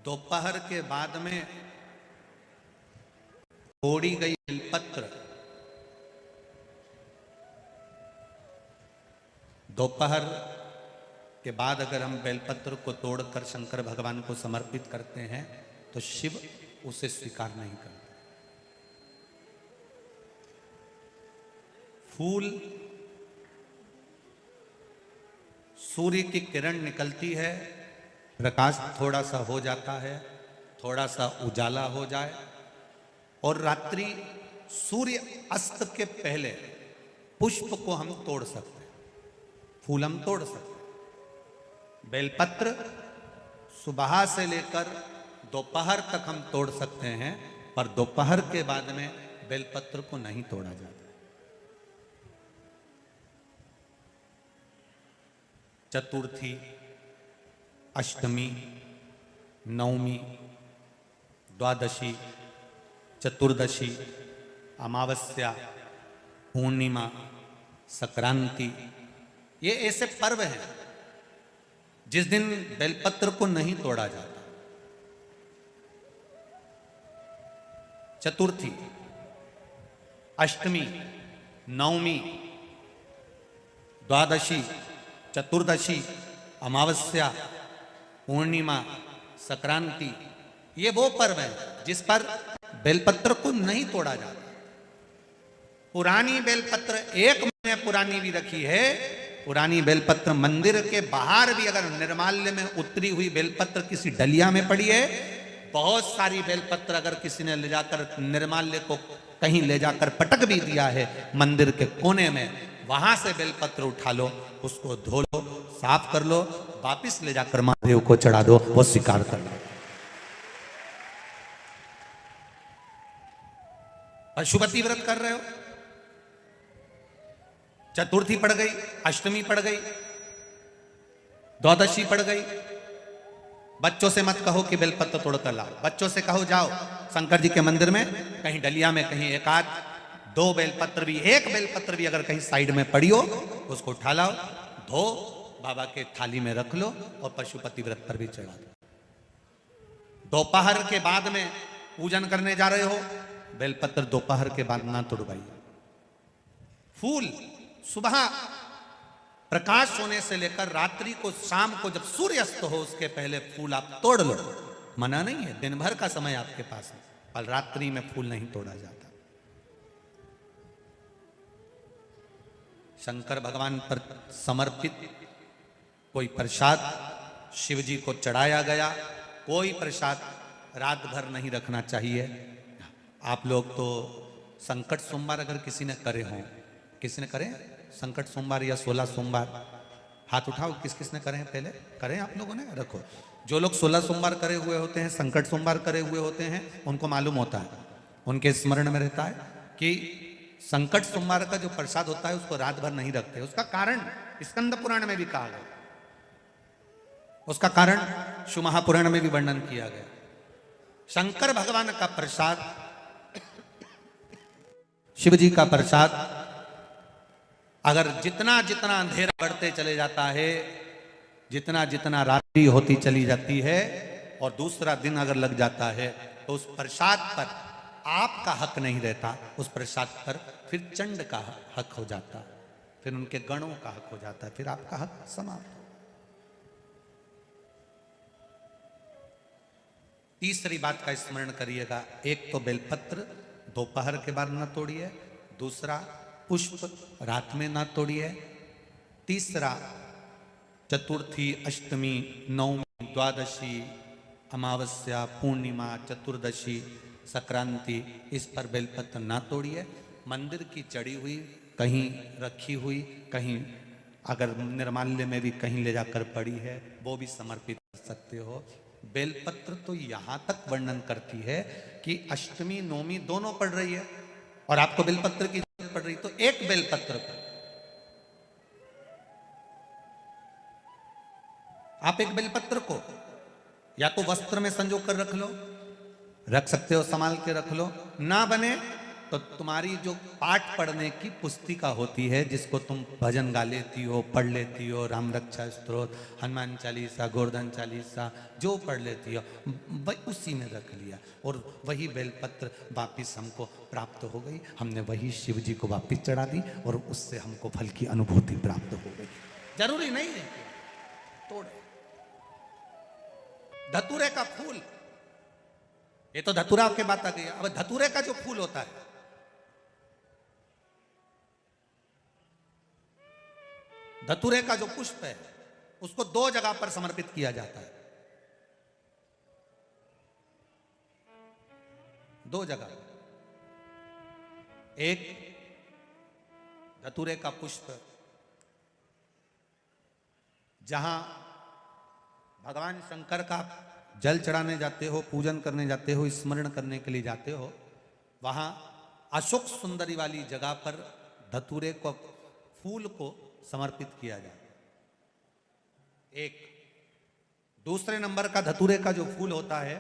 दोपहर के बाद में तोड़ी गई बेलपत्र, दोपहर के बाद अगर हम बेलपत्र को तोड़कर शंकर भगवान को समर्पित करते हैं तो शिव उसे स्वीकार नहीं करते। फूल, सूर्य की किरण निकलती है, प्रकाश थोड़ा सा हो जाता है, थोड़ा सा उजाला हो जाए और रात्रि सूर्य अस्त के पहले पुष्प को हम तोड़ सकते हैं, फूल हम तोड़ सकते हैं। बेलपत्र सुबह से लेकर दोपहर तक हम तोड़ सकते हैं, पर दोपहर के बाद में बेलपत्र को नहीं तोड़ा जाता। चतुर्थी, अष्टमी, नवमी, द्वादशी, चतुर्दशी, अमावस्या, पूर्णिमा, संक्रांति, ये ऐसे पर्व हैं जिस दिन बेलपत्र को नहीं तोड़ा जाता। चतुर्थी, अष्टमी, नवमी, द्वादशी, चतुर्दशी, अमावस्या, पूर्णिमा, संक्रांति, ये वो पर्व है जिस पर बेलपत्र को नहीं तोड़ा जाता। पुरानी बेलपत्र 1 महीने पुरानी भी रखी है। पुरानी बेलपत्र मंदिर के बाहर भी अगर निर्माल्य में उतरी हुई बेलपत्र किसी डलिया में पड़ी है, बहुत सारी बेलपत्र अगर किसी ने ले जाकर निर्माल्य को कहीं ले जाकर पटक भी दिया है मंदिर के कोने में, वहां से बेलपत्र उठा लो, उसको धो लो, साफ कर लो, वापिस ले जाकर महादेव को चढ़ा दो, वो स्वीकार कर लो। पशुपति व्रत कर रहे हो, चतुर्थी पड़ गई, अष्टमी पड़ गई, द्वादशी पड़ गई, बच्चों से मत कहो कि बेलपत्र तोड़ कर लाओ। बच्चों से कहो जाओ शंकर जी के मंदिर में कहीं डलिया में कहीं एक आध 2 बेलपत्र भी, 1 बेलपत्र भी अगर कहीं साइड में पड़ी हो, उसको उठा लाओ, धो, बाबा के थाली में रख लो और पशुपति व्रत पर भी चढ़ा दो। दोपहर के बाद में पूजन करने जा रहे हो, बेलपत्र दोपहर के बाद ना तोड़वाइए। फूल सुबह प्रकाश होने से लेकर रात्रि को, शाम को जब सूर्य अस्त हो उसके पहले फूल आप तोड़ लो, मना नहीं है, दिन भर का समय आपके पास है, पर रात्रि में फूल नहीं तोड़ा जाता। शंकर भगवान पर समर्पित कोई प्रसाद शिव जी को चढ़ाया गया, कोई प्रसाद रात भर नहीं रखना चाहिए। आप लोग तो संकट सोमवार अगर किसी ने करे हों, किसी ने करे संकट सोमवार या 16 सोमवार, हाथ उठाओ, किस किस ने करे हैं, पहले करें आप लोगों ने, रखो। जो लोग 16 सोमवार करे हुए होते हैं, संकट सोमवार करे हुए होते हैं, उनको मालूम होता है, उनके स्मरण में रहता है कि संकट सोमवार का जो प्रसाद होता है उसको रात भर नहीं रखते। उसका कारण स्कंद पुराण में भी कहा गया, उसका कारण शिव महापुराण में भी वर्णन किया गया। शंकर भगवान का प्रसाद, शिव जी का प्रसाद, अगर जितना जितना अंधेरा बढ़ते चले जाता है, जितना जितना रात्रि होती चली जाती है और दूसरा दिन अगर लग जाता है, तो उस प्रसाद पर आपका हक नहीं रहता, उस प्रसाद पर फिर चंड का हक हो जाता, फिर उनके गणों का हक हो जाता है, फिर आपका हक समाप्त। तीसरी बात का स्मरण करिएगा, एक तो बेलपत्र दोपहर के बाद न तोड़िए, दूसरा पुष्प रात में ना तोड़िए, तीसरा चतुर्थी, अष्टमी, नवमी, द्वादशी, अमावस्या, पूर्णिमा, चतुर्दशी, संक्रांति, इस पर बेलपत्र ना तोड़िए। मंदिर की चढ़ी हुई, कहीं रखी हुई, कहीं अगर निर्माल्य में भी कहीं ले जाकर पड़ी है, वो भी समर्पित कर सकते हो। बेलपत्र तो यहां तक वर्णन करती है कि अष्टमी नवमी दोनों पड़ रही है और आपको बेलपत्र की जरूरत पड़ रही, तो एक बेलपत्र पर आप एक बेलपत्र को या तो वस्त्र में संजो कर रख लो, रख सकते हो, संभाल के रख लो, ना बने तो तुम्हारी जो पाठ पढ़ने की पुस्तिका होती है, जिसको तुम भजन गा लेती हो, पढ़ लेती हो, राम रक्षा स्तोत्र, हनुमान चालीसा, गोवर्धन चालीसा, जो पढ़ लेती हो, वही उसी में रख लिया और वही बेलपत्र वापिस हमको प्राप्त हो गई। हमने वही शिव जी को वापिस चढ़ा दी और उससे हमको फल की अनुभूति प्राप्त हो गई। जरूरी नहीं है तोड़े। धतूरे का फूल, ये तो धतूरा के बात आ गई। अब धतूरे का जो फूल होता है, धतूरे का जो पुष्प है, उसको 2 जगह पर समर्पित किया जाता है। 2 जगह। एक, धतूरे का पुष्प जहां भगवान शंकर का जल चढ़ाने जाते हो, पूजन करने जाते हो, स्मरण करने के लिए जाते हो, वहां अशोक सुंदरी वाली जगह पर धतूरे को फूल को समर्पित किया जाता है। एक। दूसरे नंबर का धतूरे का जो फूल होता है,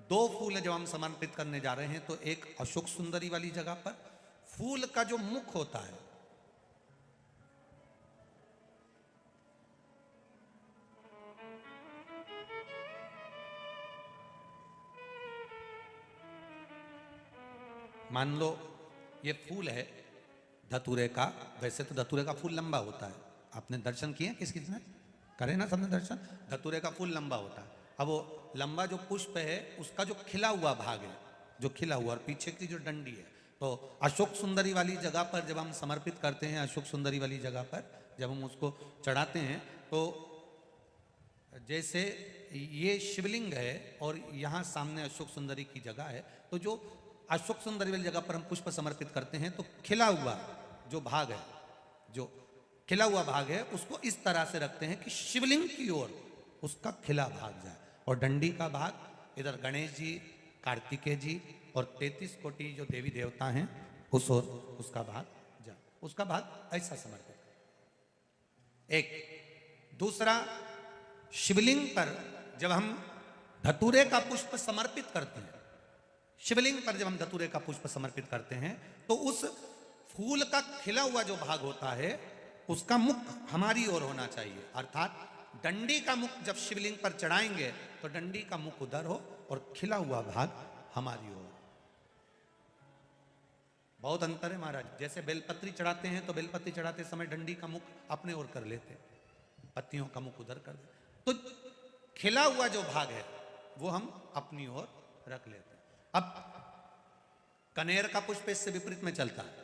2 फूल जब हम समर्पित करने जा रहे हैं, तो एक अशोक सुंदरी वाली जगह पर फूल का जो मुख होता है, मान लो ये फूल है धतूरे का। वैसे तो धतूरे का फूल लंबा होता है, आपने दर्शन किए किस किसने करे ना, सबने दर्शन। धतूरे का फूल लंबा होता है। अब वो लंबा जो पुष्प है, उसका जो खिला हुआ भाग है, जो खिला हुआ, और पीछे की जो डंडी है, तो अशोक सुंदरी वाली जगह पर जब हम समर्पित करते हैं, अशोक सुंदरी वाली जगह पर जब हम उसको चढ़ाते हैं, तो जैसे ये शिवलिंग है और यहाँ सामने अशोक सुंदरी की जगह है, तो जो अशोक सुंदरी वाली जगह पर हम पुष्प समर्पित करते हैं, तो खिला हुआ जो भाग है, जो खिला हुआ भाग है, उसको इस तरह से रखते हैं कि शिवलिंग की ओर उसका खिला भाग जाए, और डंडी का भाग इधर गणेश जी, कार्तिकेय जी और 33 कोटि जो देवी देवता हैं उस ओर उसका भाग जाए। उसका भाग ऐसा समर्पित करें। एक। दूसरा, शिवलिंग पर जब हम धतूरे का पुष्प समर्पित करते हैं, शिवलिंग पर जब हम धतूरे का पुष्प समर्पित करते हैं, तो उस फूल का खिला हुआ जो भाग होता है, उसका मुख हमारी ओर होना चाहिए। अर्थात डंडी का मुख जब शिवलिंग पर चढ़ाएंगे, तो डंडी का मुख उधर हो और खिला हुआ भाग हमारी ओर। बहुत अंतर है महाराज। जैसे बेलपत्री चढ़ाते हैं, तो बेलपत्री चढ़ाते समय डंडी का मुख अपने ओर कर लेते, पत्तियों का मुख उधर कर देते, तो खिला हुआ जो भाग है वो हम अपनी ओर रख लेते हैं। अब कनेर का पुष्प इससे विपरीत में चलता है।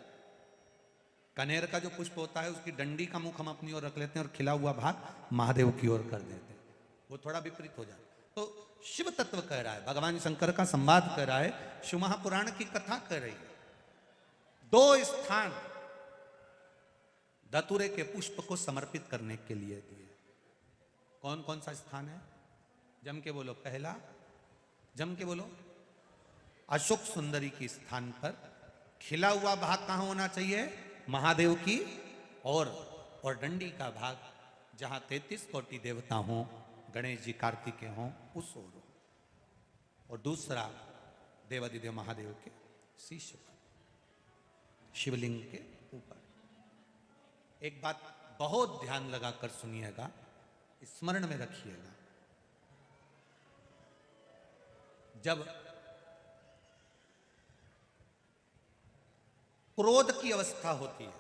कनेर का जो पुष्प होता है, उसकी डंडी का मुख हम अपनी ओर रख लेते हैं और खिला हुआ भाग महादेव की ओर कर देते हैं। वो थोड़ा विपरीत हो जाता है। तो शिव तत्व कह रहा है, भगवान शंकर का संवाद कह रहा है, शिव महापुराण की कथा कह रही है। 2 स्थान धतूरे के पुष्प को समर्पित करने के लिए दिए। कौन कौन सा स्थान है? जम के बोलो। पहला, जम के बोलो, अशोक सुंदरी के स्थान पर खिला हुआ भाग कहां होना चाहिए? महादेव की और डंडी का भाग जहां 33 कोटि देवता हों, गणेश जी, कार्तिकेय हों, उस ओर हो। और दूसरा, देवादिदेव महादेव के शीश पर, शिवलिंग के ऊपर। एक बात बहुत ध्यान लगाकर सुनिएगा, स्मरण में रखिएगा। जब क्रोध की अवस्था होती है,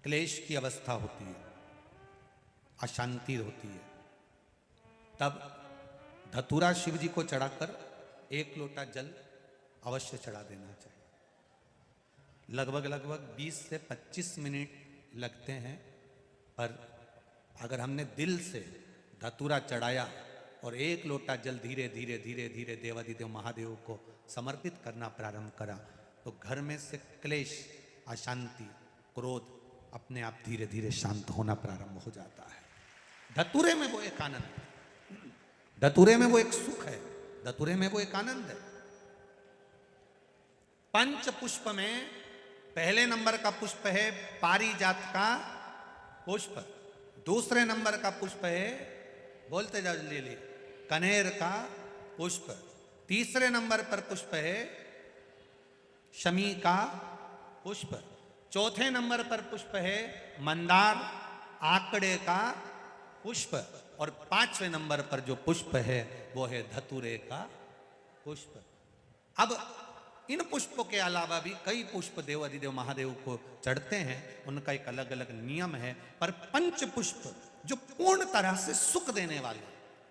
क्लेश की अवस्था होती है, अशांति होती है, तब धतूरा शिव जी को चढ़ाकर 1 लोटा जल अवश्य चढ़ा देना चाहिए। लगभग 20 से 25 मिनट लगते हैं, पर अगर हमने दिल से धतूरा चढ़ाया और 1 लोटा जल धीरे धीरे धीरे धीरे देवादिदेव महादेव को समर्पित करना प्रारंभ करा, तो घर में से क्लेश, अशांति, क्रोध अपने आप धीरे धीरे शांत होना प्रारंभ हो जाता है। धतूरे में वो एक आनंद है, धतूरे में वो एक सुख है, धतूरे में वो एक आनंद है। पंच पुष्प में पहले नंबर का पुष्प है पारिजात का पुष्प, दूसरे नंबर का पुष्प है, बोलते जाओ जल्दी, कनेर का पुष्प, तीसरे नंबर पर पुष्प है शमी का पुष्प। चौथे नंबर पर पुष्प है मंदार, आकड़े का पुष्प। और 5वें नंबर पर जो पुष्प है वो है धतूरे का पुष्प। अब इन पुष्पों के अलावा भी कई पुष्प देव अधिदेव महादेव को चढ़ते हैं, उनका एक अलग अलग नियम है। पर 5 पुष्प जो पूर्ण तरह से सुख देने वाले,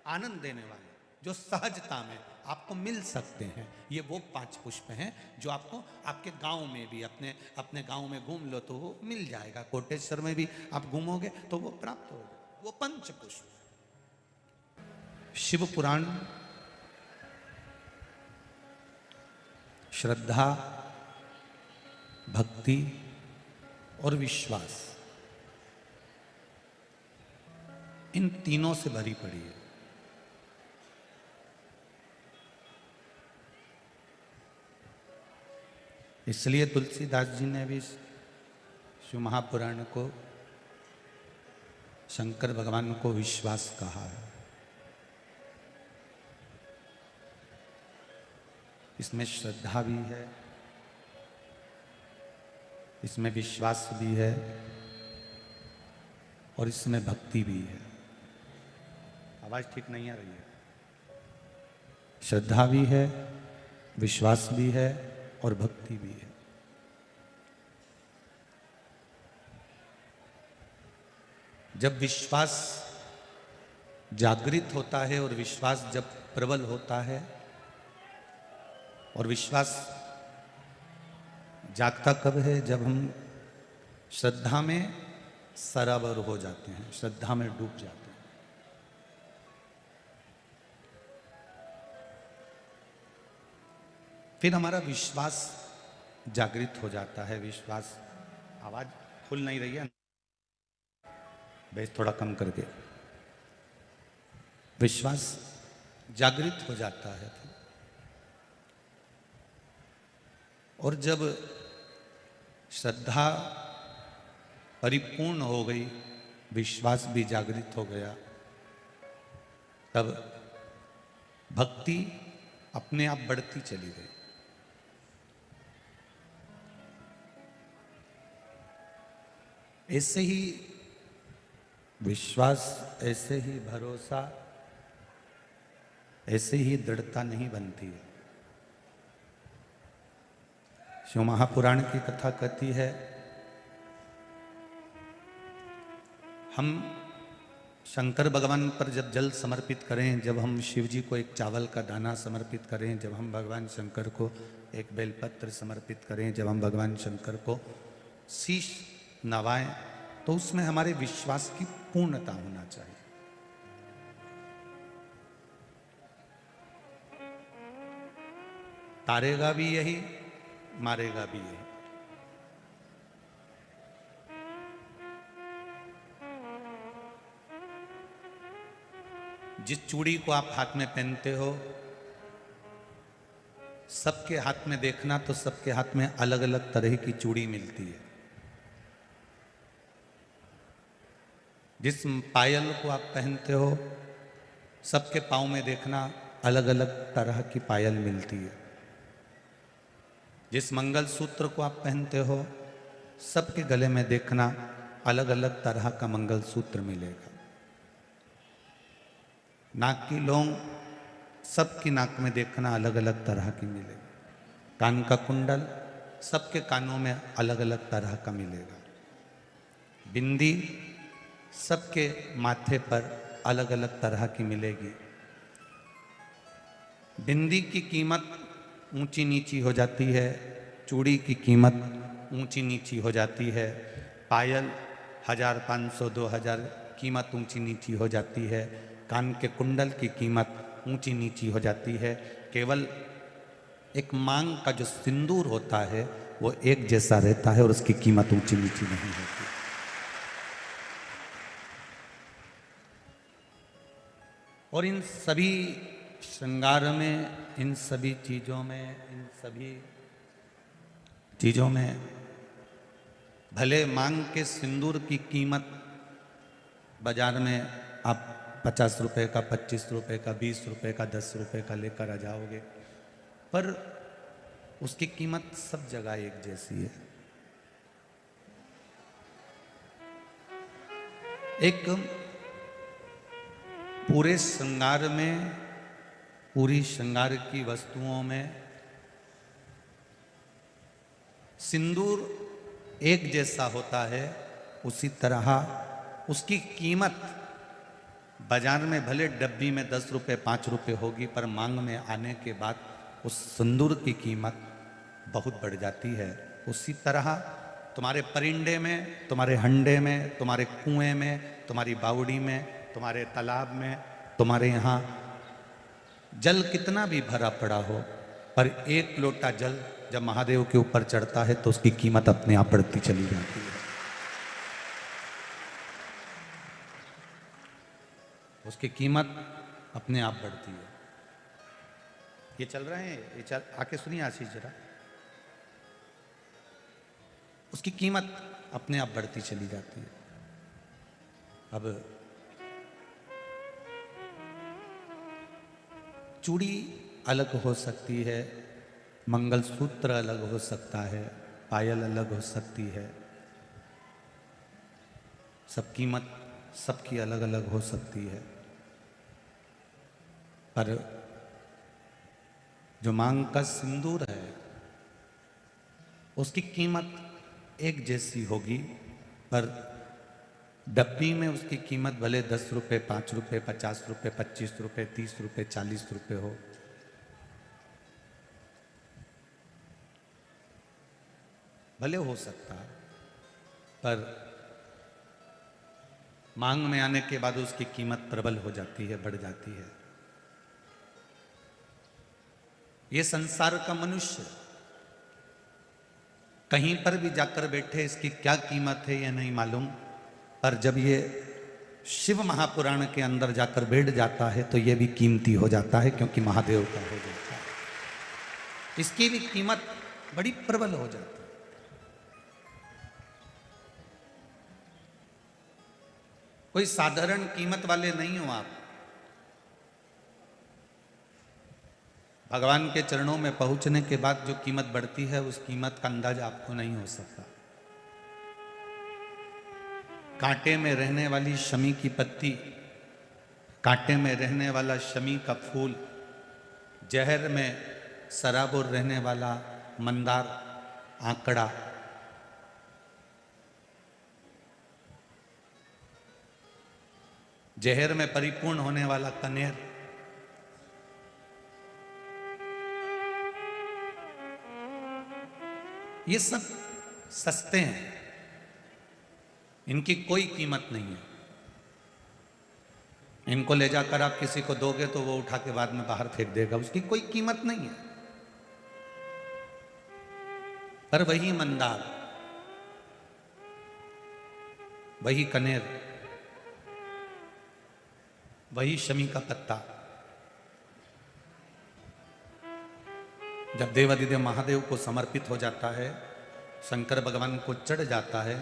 आनंद देने वाले, जो सहजता में आपको मिल सकते हैं, ये वो 5 पुष्प हैं जो आपको आपके गांव में भी, अपने अपने गांव में घूम लो तो वो मिल जाएगा। कोटेश्वर में भी आप घूमोगे तो वो प्राप्त होगा, वो 5 पुष्प। शिव पुराण श्रद्धा, भक्ति और विश्वास, इन तीनों से भरी पड़ी है। इसलिए तुलसीदास जी ने भी शिव महापुराण को शंकर भगवान को विश्वास कहा है। इसमें श्रद्धा भी है, इसमें विश्वास भी है और इसमें भक्ति भी है। आवाज ठीक नहीं आ रही है। श्रद्धा भी है, विश्वास भी है और भक्ति भी है। जब विश्वास जागृत होता है और विश्वास जब प्रबल होता है, और विश्वास जागता कब है? जब हम श्रद्धा में सराबर हो जाते हैं, श्रद्धा में डूब जाते हैं। फिर हमारा विश्वास जागृत हो जाता है। विश्वास, आवाज खुल नहीं रही है, बेस थोड़ा कम करके। विश्वास जागृत हो जाता है और जब श्रद्धा परिपूर्ण हो गई, विश्वास भी जागृत हो गया, तब भक्ति अपने आप बढ़ती चली गई। ऐसे ही विश्वास, ऐसे ही भरोसा, ऐसे ही दृढ़ता नहीं बनती है। शिव महापुराण की कथा कहती है, हम शंकर भगवान पर जब जल समर्पित करें, जब हम शिव जी को एक चावल का दाना समर्पित करें, जब हम भगवान शंकर को एक बेलपत्र समर्पित करें, जब हम भगवान शंकर को शीश नवाएं, तो उसमें हमारे विश्वास की पूर्णता होना चाहिए। तारेगा भी यही, मारेगा भी यही। जिस चूड़ी को आप हाथ में पहनते हो, सबके हाथ में देखना तो सबके हाथ में अलग अलग तरह की चूड़ी मिलती है। जिस पायल को आप पहनते हो, सबके पाँव में देखना अलग अलग तरह की पायल मिलती है। जिस मंगल सूत्र को आप पहनते हो, सबके गले में देखना अलग अलग तरह का मंगल सूत्र मिलेगा। नाक की लौंग, सबकी नाक में देखना अलग अलग तरह की मिलेगी। कान का कुंडल, सबके कानों में अलग अलग तरह का मिलेगा। बिंदी, सबके माथे पर अलग अलग तरह की मिलेगी। बिंदी की कीमत ऊंची नीची हो जाती है, चूड़ी की कीमत ऊंची नीची हो जाती है, पायल 1000, 500, 2000 कीमत ऊंची नीची हो जाती है, कान के कुंडल की कीमत ऊंची नीची हो जाती है। केवल एक मांग का जो सिंदूर होता है वो एक जैसा रहता है और उसकी कीमत ऊंची नीची नहीं होती। और इन सभी श्रृंगार में, इन सभी चीज़ों में, इन सभी चीज़ों में भले मांग के सिंदूर की कीमत बाजार में आप 50 रुपए का, 25 रुपए का, 20 रुपए का, 10 रुपए का लेकर आ जाओगे, पर उसकी कीमत सब जगह एक जैसी है। एक पूरे श्रृंगार में, पूरी श्रृंगार की वस्तुओं में सिंदूर एक जैसा होता है, उसी तरह उसकी कीमत बाजार में भले डब्बी में 10 रुपये 5 रुपये होगी, पर मांग में आने के बाद उस सिंदूर की कीमत बहुत बढ़ जाती है। उसी तरह तुम्हारे परिंदे में, तुम्हारे हंडे में, तुम्हारे कुएं में, तुम्हारी बावड़ी में, तुम्हारे तालाब में, तुम्हारे यहाँ जल कितना भी भरा पड़ा हो, पर एक लोटा जल जब महादेव के ऊपर चढ़ता है तो उसकी कीमत अपने आप बढ़ती चली जाती है। उसकी कीमत अपने आप बढ़ती है। ये चल रहे हैं, ये चल, आके सुनिए आशीष जरा। उसकी कीमत अपने आप बढ़ती चली जाती है। अब चूड़ी अलग हो सकती है, मंगलसूत्र अलग हो सकता है, पायल अलग हो सकती है, सब कीमत सबकी अलग अलग हो सकती है, पर जो मांग का सिंदूर है उसकी कीमत एक जैसी होगी, पर डब्बी में उसकी कीमत भले 10 रुपये 5 रुपये 50 रुपये 25 रुपये 30 रुपये 40 रुपये हो, भले हो सकता है, पर मांग में आने के बाद उसकी कीमत प्रबल हो जाती है, बढ़ जाती है। ये संसार का मनुष्य कहीं पर भी जाकर बैठे, इसकी क्या कीमत है ये नहीं मालूम, पर जब ये शिव महापुराण के अंदर जाकर बैठ जाता है तो ये भी कीमती हो जाता है, क्योंकि महादेव का हो जाता है। इसकी भी कीमत बड़ी प्रबल हो जाती है। कोई साधारण कीमत वाले नहीं हो आप। भगवान के चरणों में पहुंचने के बाद जो कीमत बढ़ती है, उस कीमत का अंदाजा आपको नहीं हो सकता। कांटे में रहने वाली शमी की पत्ती, कांटे में रहने वाला शमी का फूल, जहर में सराबोर रहने वाला मंदार आंकड़ा, जहर में परिपूर्ण होने वाला कनेर, ये सब सस्ते हैं, इनकी कोई कीमत नहीं है। इनको ले जाकर आप किसी को दोगे तो वो उठा के बाद में बाहर फेंक देगा, उसकी कोई कीमत नहीं है। पर वही मंदार, वही कनेर, वही शमी का पत्ता जब देवादिदेव महादेव को समर्पित हो जाता है, शंकर भगवान को चढ़ जाता है,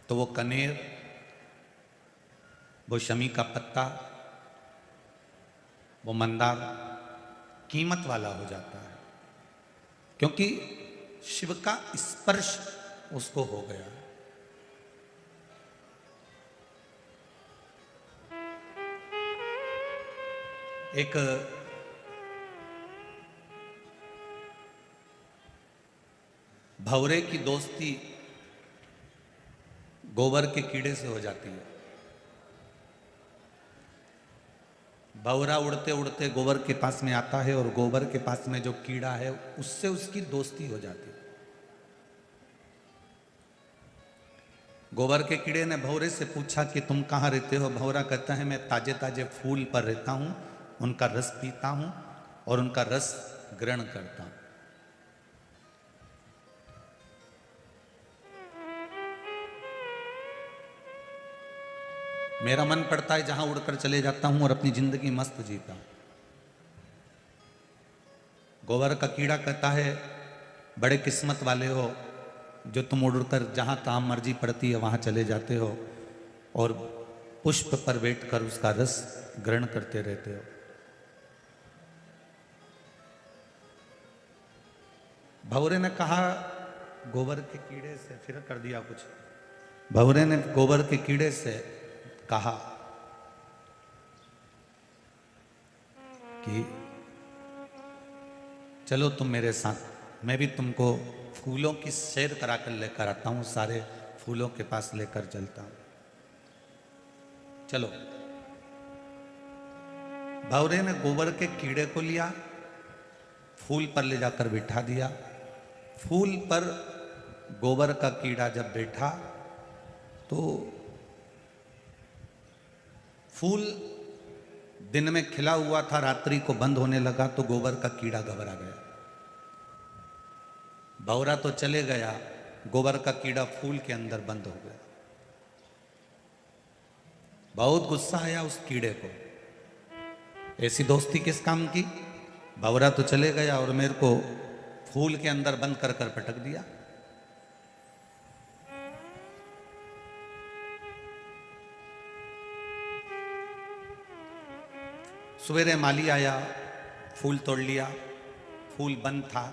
तो वो कनेर, वो शमी का पत्ता, वो मंदार कीमत वाला हो जाता है, क्योंकि शिव का स्पर्श उसको हो गया। एक भंवरे की दोस्ती गोबर के कीड़े से हो जाती है। भंवरा उड़ते उड़ते गोबर के पास में आता है और गोबर के पास में जो कीड़ा है उससे उसकी दोस्ती हो जाती है। गोबर के कीड़े ने भंवरे से पूछा कि तुम कहाँ रहते हो? भंवरा कहता है मैं ताजे ताजे फूल पर रहता हूँ, उनका रस पीता हूँ और उनका रस ग्रहण करता हूँ। मेरा मन पड़ता है जहां उड़कर चले जाता हूं और अपनी जिंदगी मस्त जीता हूं। गोबर का कीड़ा कहता है बड़े किस्मत वाले हो जो तुम उड़कर जहां काम मर्जी पड़ती है वहां चले जाते हो और पुष्प पर बैठकर उसका रस ग्रहण करते रहते हो। भंवरे ने कहा गोबर के कीड़े से, फिर कर दिया कुछ। भंवरे ने गोबर के कीड़े से कहा कि चलो तुम मेरे साथ, मैं भी तुमको फूलों की सैर करा कर लेकर आता हूं, सारे फूलों के पास लेकर चलता हूं, चलो। भंवरे ने गोबर के कीड़े को लिया, फूल पर ले जाकर बिठा दिया। फूल पर गोबर का कीड़ा जब बैठा तो फूल दिन में खिला हुआ था, रात्रि को बंद होने लगा तो गोबर का कीड़ा घबरा गया। भंवरा तो चले गया, गोबर का कीड़ा फूल के अंदर बंद हो गया। बहुत गुस्सा आया उस कीड़े को, ऐसी दोस्ती किस काम की, भंवरा तो चले गया और मेरे को फूल के अंदर बंद कर कर पटक दिया। सवेरे माली आया, फूल तोड़ लिया, फूल बंद था।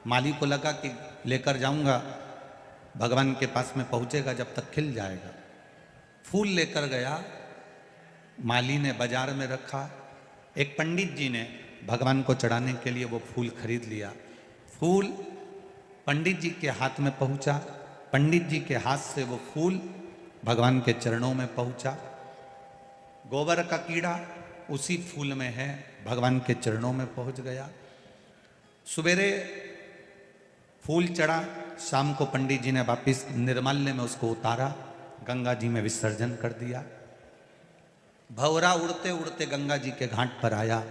माली को लगा कि लेकर जाऊंगा, भगवान के पास में पहुंचेगा जब तक खिल जाएगा। फूल लेकर गया, माली ने बाजार में रखा। एक पंडित जी ने भगवान को चढ़ाने के लिए वो फूल खरीद लिया। फूल पंडित जी के हाथ में पहुंचा, पंडित जी के हाथ से वो फूल भगवान के चरणों में पहुंचा। गोबर का कीड़ा उसी फूल में है, भगवान के चरणों में पहुंच गया। सवेरे फूल चढ़ा, शाम को पंडित जी ने वापिस निर्माल्य में उसको उतारा, गंगा जी में विसर्जन कर दिया। भंवरा उड़ते उड़ते गंगा जी के घाट पर आया,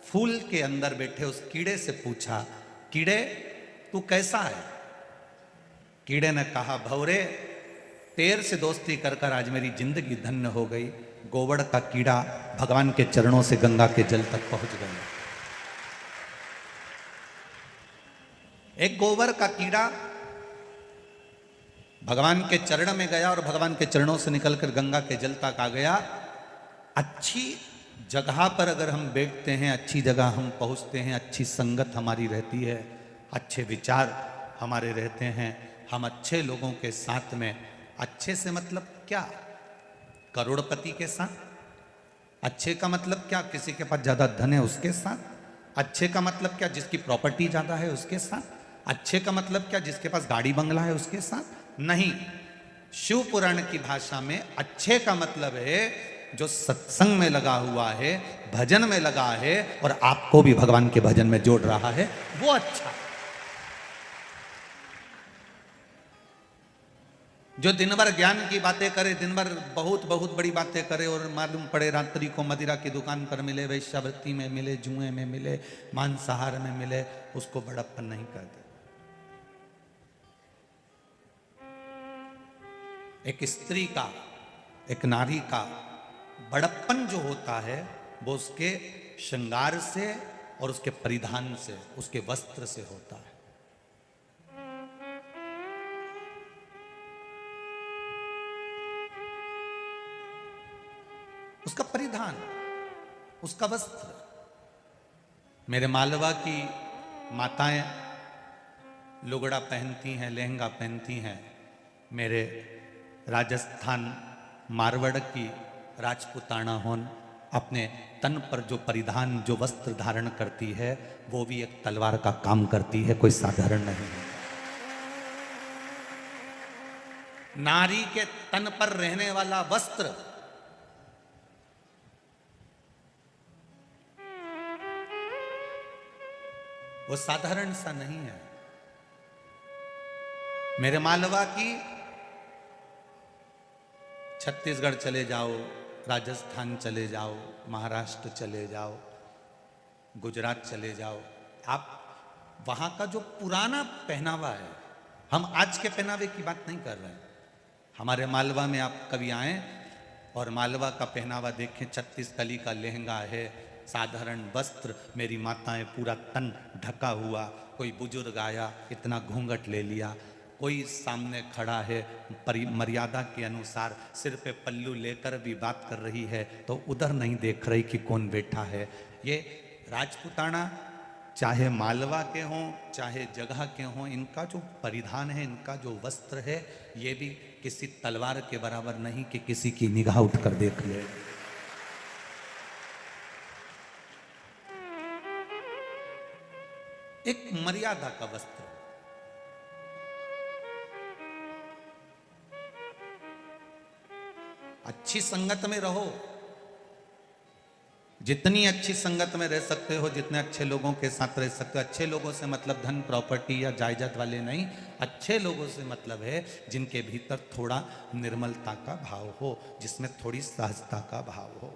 फूल के अंदर बैठे उस कीड़े से पूछा, कीड़े तू कैसा है? कीड़े ने कहा, भंवरे तेर से दोस्ती कर कर आज मेरी जिंदगी धन्य हो गई। गोबर का कीड़ा भगवान के चरणों से गंगा के जल तक पहुंच गया। एक गोबर का कीड़ा भगवान के चरण में गया और भगवान के चरणों से निकलकर गंगा के जल तक आ गया। अच्छी जगह पर अगर हम बैठते हैं, अच्छी जगह हम पहुंचते हैं, अच्छी संगत हमारी रहती है, अच्छे विचार हमारे रहते हैं, हम अच्छे लोगों के साथ में, अच्छे से मतलब क्या, करोड़पति के साथ। अच्छे का मतलब क्या, किसी के पास ज्यादा धन है उसके साथ। अच्छे का मतलब क्या, जिसकी प्रॉपर्टी ज्यादा है उसके साथ। अच्छे का मतलब क्या, जिसके पास गाड़ी बंगला है उसके साथ नहीं। शिव पुराण की भाषा में अच्छे का मतलब है जो सत्संग में लगा हुआ है, भजन में लगा है और आपको भी भगवान के भजन में जोड़ रहा है, वो अच्छा। जो दिन भर ज्ञान की बातें करे, दिन भर बहुत बहुत बड़ी बातें करे और मालूम पड़े रात्रि को मदिरा की दुकान पर मिले, वैश्यावृत्ति में मिले, जुए में मिले, मांसाहार में मिले, उसको बड़प्पन नहीं कहते। एक स्त्री का, एक नारी का बड़प्पन जो होता है वो उसके श्रृंगार से और उसके परिधान से, उसके वस्त्र से होता है। उसका परिधान, उसका वस्त्र। मेरे मालवा की माताएं लुगड़ा पहनती हैं, लहंगा पहनती हैं। मेरे राजस्थान मारवाड़ की राजपुताना होन अपने तन पर जो परिधान, जो वस्त्र धारण करती है, वो भी एक तलवार का काम करती है, कोई साधारण नहीं है। नारी के तन पर रहने वाला वस्त्र वो साधारण सा नहीं है। मेरे मालवा की, छत्तीसगढ़ चले जाओ, राजस्थान चले जाओ, महाराष्ट्र चले जाओ, गुजरात चले जाओ, आप वहां का जो पुराना पहनावा है, हम आज के पहनावे की बात नहीं कर रहे हैं। हमारे मालवा में आप कभी आए और मालवा का पहनावा देखें, 36 कली का लहंगा है, साधारण वस्त्र, मेरी माताएं पूरा तन ढका हुआ। कोई बुजुर्ग आया, इतना घूंघट ले लिया, कोई सामने खड़ा है मर्यादा के अनुसार सिर पे पल्लू लेकर भी बात कर रही है तो उधर नहीं देख रही कि कौन बैठा है। ये राजपुताना चाहे मालवा के हों चाहे जगह के हों, इनका जो परिधान है, इनका जो वस्त्र है, ये भी किसी तलवार के बराबर नहीं कि किसी की निगाह उठकर देख ले। एक मर्यादा का वस्त्र। अच्छी संगत में रहो, जितनी अच्छी संगत में रह सकते हो, जितने अच्छे लोगों के साथ रह सकते हो। अच्छे लोगों से मतलब धन प्रॉपर्टी या जायदाद वाले नहीं, अच्छे लोगों से मतलब है जिनके भीतर थोड़ा निर्मलता का भाव हो, जिसमें थोड़ी सहजता का भाव हो।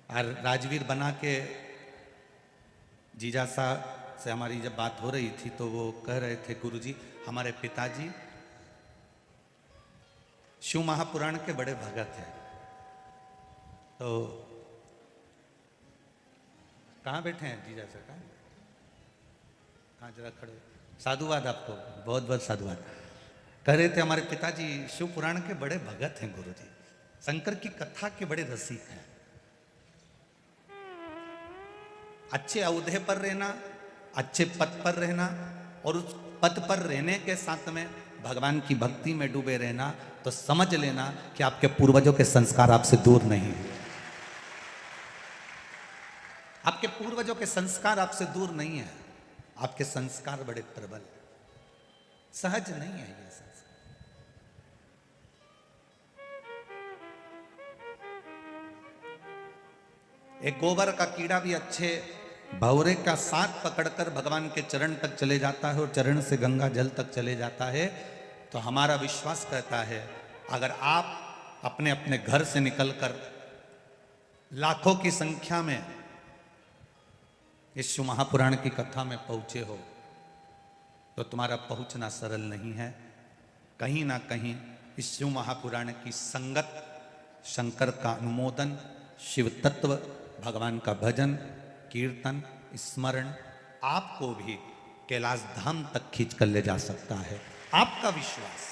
और राजवीर बना के जीजा सा से हमारी जब बात हो रही थी तो वो कह रहे थे, गुरुजी हमारे पिताजी शिव महापुराण के बड़े भगत हैं। तो कहाँ बैठे हैं जीजा सर? कहाँ जरा खड़े। साधुवाद आपको, बहुत बहुत साधुवाद। कह रहे थे हमारे पिताजी शिव पुराण के बड़े भगत हैं गुरुजी, शंकर की कथा के बड़े रसिक हैं। अच्छे औहदे पर रहना, अच्छे पद पर रहना और उस पद पर रहने के साथ में भगवान की भक्ति में डूबे रहना, तो समझ लेना कि आपके पूर्वजों के संस्कार आपसे दूर नहीं हुए। आपके पूर्वजों के संस्कार आपसे दूर नहीं है। आपके संस्कार बड़े प्रबल, सहज नहीं है ये संस्कार। एक गोबर का कीड़ा भी अच्छे भौरे का साथ पकड़कर भगवान के चरण तक चले जाता है और चरण से गंगा जल तक चले जाता है। तो हमारा विश्वास कहता है, अगर आप अपने अपने घर से निकलकर लाखों की संख्या में इस शिव महापुराण की कथा में पहुंचे हो, तो तुम्हारा पहुंचना सरल नहीं है। कहीं ना कहीं इस शिव महापुराण की संगत, शंकर का अनुमोदन, शिव तत्व, भगवान का भजन, कीर्तन, स्मरण आपको भी कैलाश धाम तक खींच कर ले जा सकता है। आपका विश्वास।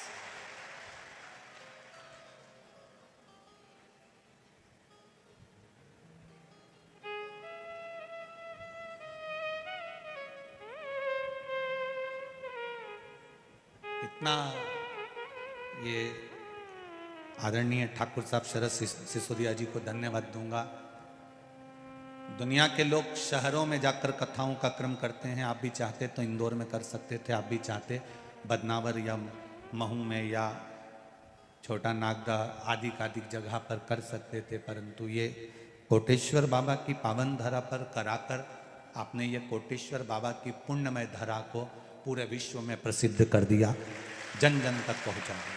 इतना ये आदरणीय ठाकुर साहब शरद सिसोदिया जी को धन्यवाद दूंगा। दुनिया के लोग शहरों में जाकर कथाओं का क्रम करते हैं। आप भी चाहते तो इंदौर में कर सकते थे, आप भी चाहते बदनावर या महू में या छोटा नागदा आदि कादिक जगह पर कर सकते थे, परंतु ये कोटेश्वर बाबा की पावन धरा पर कराकर आपने ये कोटेश्वर बाबा की पुण्यमय धरा को पूरे विश्व में प्रसिद्ध कर दिया, जन जन तक पहुंचा दिया।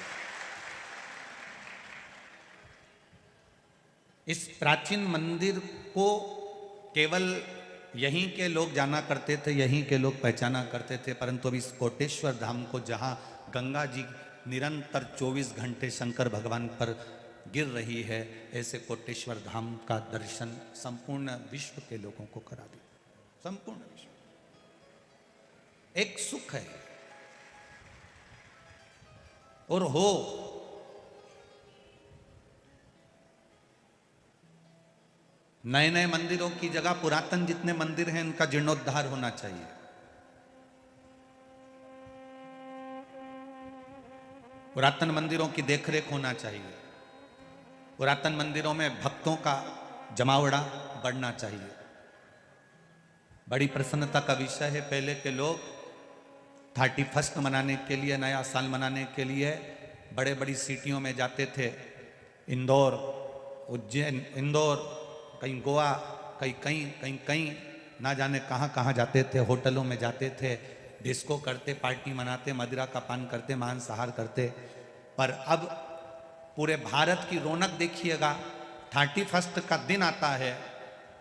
इस प्राचीन मंदिर को केवल यहीं के लोग जाना करते थे, यहीं के लोग पहचाना करते थे, परंतु अब इस कोटेश्वर धाम को, जहाँ गंगा जी निरंतर 24 घंटे शंकर भगवान पर गिर रही है, ऐसे कोटेश्वर धाम का दर्शन संपूर्ण विश्व के लोगों को करा दिया। संपूर्ण विश्व एक सुख है। और हो नए नए मंदिरों की जगह पुरातन जितने मंदिर हैं उनका जीर्णोद्धार होना चाहिए। पुरातन मंदिरों की देखरेख होना चाहिए। पुरातन मंदिरों में भक्तों का जमावड़ा बढ़ना चाहिए। बड़ी प्रसन्नता का विषय है, पहले के लोग 31 मनाने के लिए, नया साल मनाने के लिए बड़े बड़ी सिटियों में जाते थे। इंदौर, उज्जैन, इंदौर, कहीं गोवा, कहीं ना जाने कहाँ कहाँ जाते थे। होटलों में जाते थे, डिस्को करते, पार्टी मनाते, मदिरा का पान करते, मांसाहार करते। पर अब पूरे भारत की रौनक देखिएगा, 31 का दिन आता है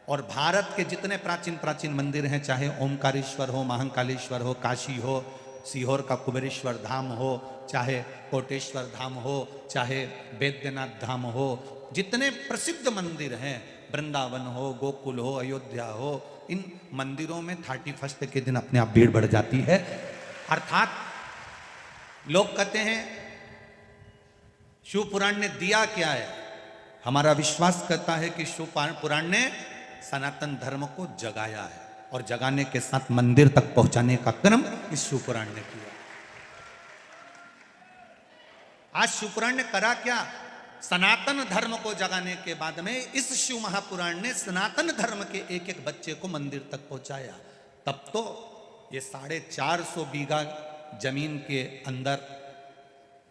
और भारत के जितने प्राचीन प्राचीन मंदिर हैं, चाहे ओमकारेश्वर हो, महाकालेश्वर हो, काशी हो, सीहोर का कुबेरेश्वर धाम हो, चाहे कोटेश्वर धाम हो, चाहे वैद्यनाथ धाम हो, जितने प्रसिद्ध मंदिर हैं, वृंदावन हो, गोकुल हो, अयोध्या हो, इन मंदिरों में 31 के दिन अपने आप भीड़ बढ़ जाती है। अर्थात लोग कहते हैं शिव पुराण ने दिया क्या है? हमारा विश्वास करता है कि शिव पुराण ने सनातन धर्म को जगाया है और जगाने के साथ मंदिर तक पहुंचाने का क्रम इस शिव पुराण ने किया। आज शिव पुराण ने करा क्या? सनातन धर्म को जगाने के बाद में इस शिव महापुराण ने सनातन धर्म के एक एक बच्चे को मंदिर तक पहुंचाया। तब तो ये 450 बीघा जमीन के अंदर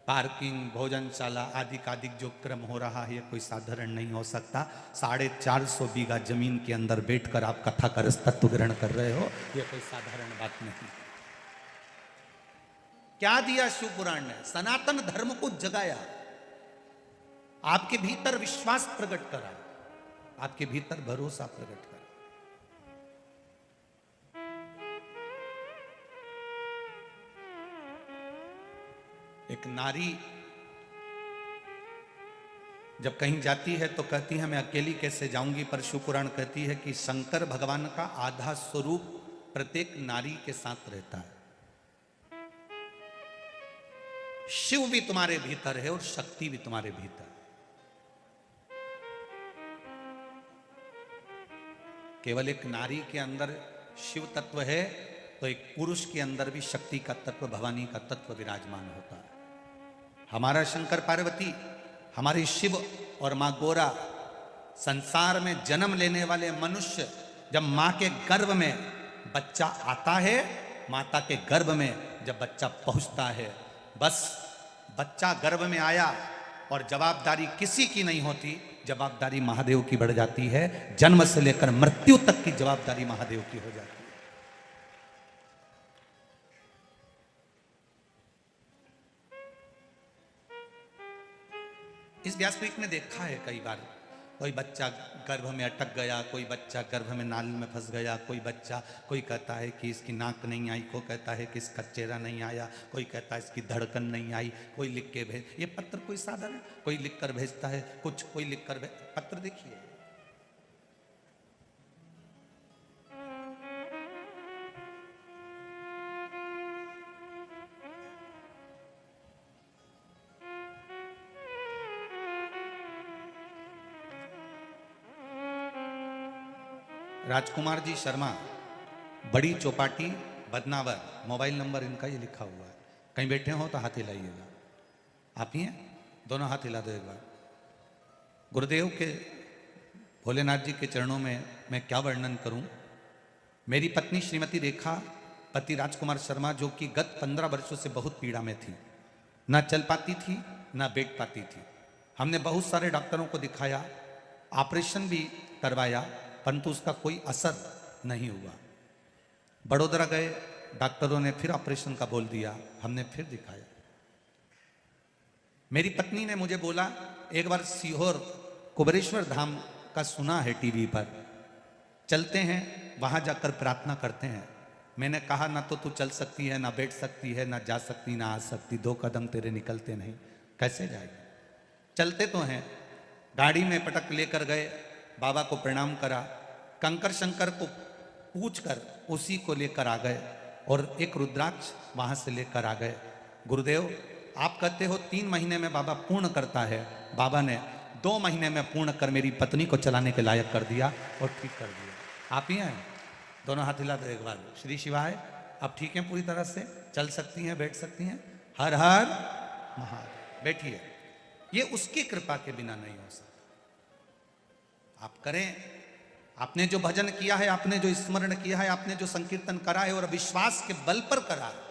पार्किंग, भोजनशाला आदि का जो क्रम हो रहा है, ये कोई साधारण नहीं हो सकता। 450 बीघा जमीन के अंदर बैठकर आप कथा का रस तत्व ग्रहण कर रहे हो, ये कोई साधारण बात नहीं। क्या दिया शिव पुराण ने? सनातन धर्म को जगाया, आपके भीतर विश्वास प्रकट करा, आपके भीतर भरोसा प्रकट करा। एक नारी जब कहीं जाती है तो कहती है मैं अकेली कैसे जाऊंगी, पर शिव पुराण कहती है कि शंकर भगवान का आधा स्वरूप प्रत्येक नारी के साथ रहता है। शिव भी तुम्हारे भीतर है और शक्ति भी तुम्हारे भीतर। केवल एक नारी के अंदर शिव तत्व है तो एक पुरुष के अंदर भी शक्ति का तत्व, भवानी का तत्व विराजमान होता है। हमारा शंकर पार्वती, हमारे शिव और मां गोरा, संसार में जन्म लेने वाले मनुष्य जब मां के गर्भ में बच्चा आता है, माता के गर्भ में जब बच्चा पहुंचता है, बस बच्चा गर्भ में आया और जवाबदारी किसी की नहीं होती, जवाबदारी महादेव की बढ़ जाती है। जन्म से लेकर मृत्यु तक की जवाबदारी महादेव की हो जाती है। इस व्यासपीठ ने देखा है कई बार, कोई बच्चा गर्भ में अटक गया, कोई बच्चा गर्भ में नाल में फंस गया, कोई बच्चा, कोई कहता है कि इसकी नाक नहीं आई, कोई कहता है कि इसका चेहरा नहीं आया, कोई कहता है इसकी धड़कन नहीं आई, कोई लिख के भेज। ये पत्र कोई साधारण है, कोई लिख कर भेजता है कुछ, कोई लिख कर पत्र देखिए। राजकुमार जी शर्मा, बड़ी चौपाटी, बदनावर, मोबाइल नंबर इनका ये लिखा हुआ है। कहीं बैठे हो तो हाथ हिलाइएगा। आप ही हैं? दोनों हाथ हिला दो एक बार। गुरुदेव के, भोलेनाथ जी के चरणों में मैं क्या वर्णन करूं। मेरी पत्नी श्रीमती रेखा, पति राजकुमार शर्मा, जो कि गत 15 वर्षों से बहुत पीड़ा में थी, ना चल पाती थी ना बैठ पाती थी। हमने बहुत सारे डॉक्टरों को दिखाया, ऑपरेशन भी करवाया, परंतु उसका कोई असर नहीं हुआ। बड़ोदरा गए, डॉक्टरों ने फिर ऑपरेशन का बोल दिया, हमने फिर दिखाया। मेरी पत्नी ने मुझे बोला एक बार सीहोर कुबेरेश्वर धाम का सुना है टीवी पर, चलते हैं वहां जाकर प्रार्थना करते हैं। मैंने कहा ना तो तू चल सकती है, ना बैठ सकती है, ना जा सकती, ना आ सकती, 2 कदम तेरे निकलते नहीं, कैसे जाएगी? चलते तो हैं। गाड़ी में पटक लेकर गए, बाबा को प्रणाम करा, कंकर शंकर को पूछकर उसी को लेकर आ गए और एक रुद्राक्ष वहां से लेकर आ गए। गुरुदेव आप कहते हो 3 महीने में बाबा पूर्ण करता है, बाबा ने 2 महीने में पूर्ण कर मेरी पत्नी को चलाने के लायक कर दिया और ठीक कर दिया। आप ही हैं? दोनों हाथ हिला दो एक बार। श्री शिवाय। अब ठीक हैं पूरी तरह से, चल सकती हैं, बैठ सकती हैं। हर हर महादेव। बैठिए। ये उसकी कृपा के बिना नहीं हो सकता। आप करें, आपने जो भजन किया है, आपने जो स्मरण किया है, आपने जो संकीर्तन करा है और विश्वास के बल पर करा है,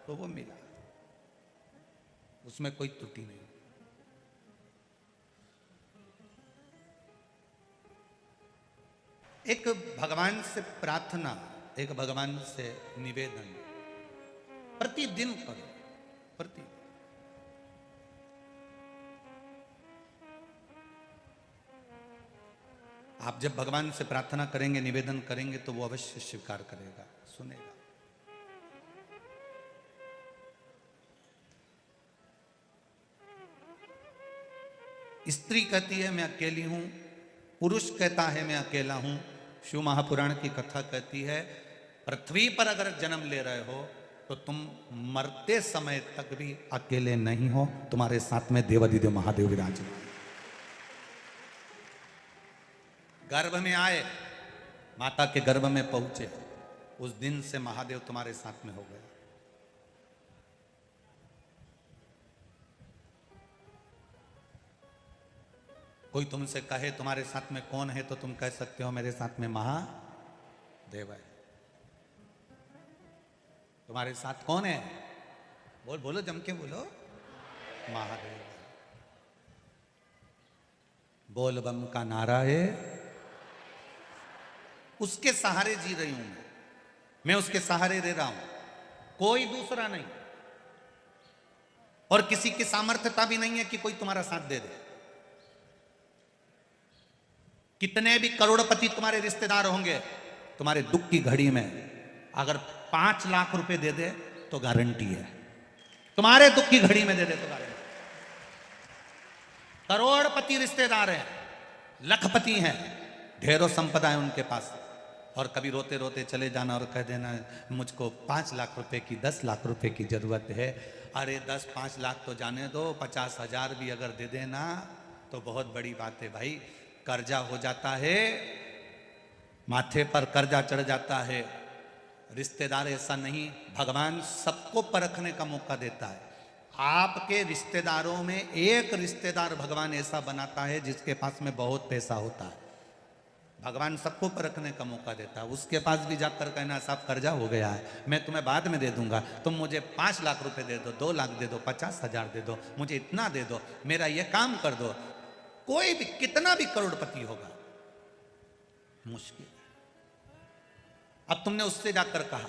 तो वो मिला, उसमें कोई त्रुटि नहीं। एक भगवान से प्रार्थना, एक भगवान से निवेदन प्रतिदिन करो, प्रतिदिन। आप जब भगवान से प्रार्थना करेंगे, निवेदन करेंगे, तो वो अवश्य स्वीकार करेगा, सुनेगा। स्त्री कहती है मैं अकेली हूं, पुरुष कहता है मैं अकेला हूं। शिव महापुराण की कथा कहती है पृथ्वी पर अगर जन्म ले रहे हो तो तुम मरते समय तक भी अकेले नहीं हो, तुम्हारे साथ में देवाधिदेव महादेव विराजमान। गर्भ में आए, माता के गर्भ में पहुंचे, उस दिन से महादेव तुम्हारे साथ में हो गए। कोई तुमसे कहे तुम्हारे साथ में कौन है, तो तुम कह सकते हो मेरे साथ में महादेव है। तुम्हारे साथ कौन है? बोलो जम के बोलो, महादेव। बोल बम का नारा है, उसके सहारे जी रही हूं मैं उसके सहारे रह रहा हूं, कोई दूसरा नहीं। और किसी की सामर्थ्यता भी नहीं है कि कोई तुम्हारा साथ दे दे। कितने भी करोड़पति तुम्हारे रिश्तेदार होंगे, तुम्हारे दुख की घड़ी में अगर 5 लाख रुपए दे दे तो गारंटी है, तुम्हारे दुख की घड़ी में दे दे तो गारंटी। करोड़पति रिश्तेदार हैं, लखपति हैं, ढेरों संपदा है उनके पास, और कभी रोते रोते चले जाना और कह देना मुझको 5 लाख रुपए की, 10 लाख रुपए की जरूरत है। अरे 10-5 लाख तो जाने दो, 50,000 भी अगर दे देना तो बहुत बड़ी बात है भाई। कर्जा हो जाता है, माथे पर कर्जा चढ़ जाता है। रिश्तेदार ऐसा नहीं, भगवान सबको परखने का मौका देता है। आपके रिश्तेदारों में एक रिश्तेदार भगवान ऐसा बनाता है जिसके पास में बहुत पैसा होता है। भगवान सबको परखने का मौका देता है। उसके पास भी जाकर कहना साहब कर्जा हो गया है, मैं तुम्हें बाद में दे दूंगा, तुम मुझे 5 लाख रुपए दे दो, 2 लाख दे दो, 50,000 दे दो, मुझे इतना दे दो, मेरा ये काम कर दो। कोई भी कितना भी करोड़पति होगा, मुश्किल है। अब तुमने उससे जाकर कहा,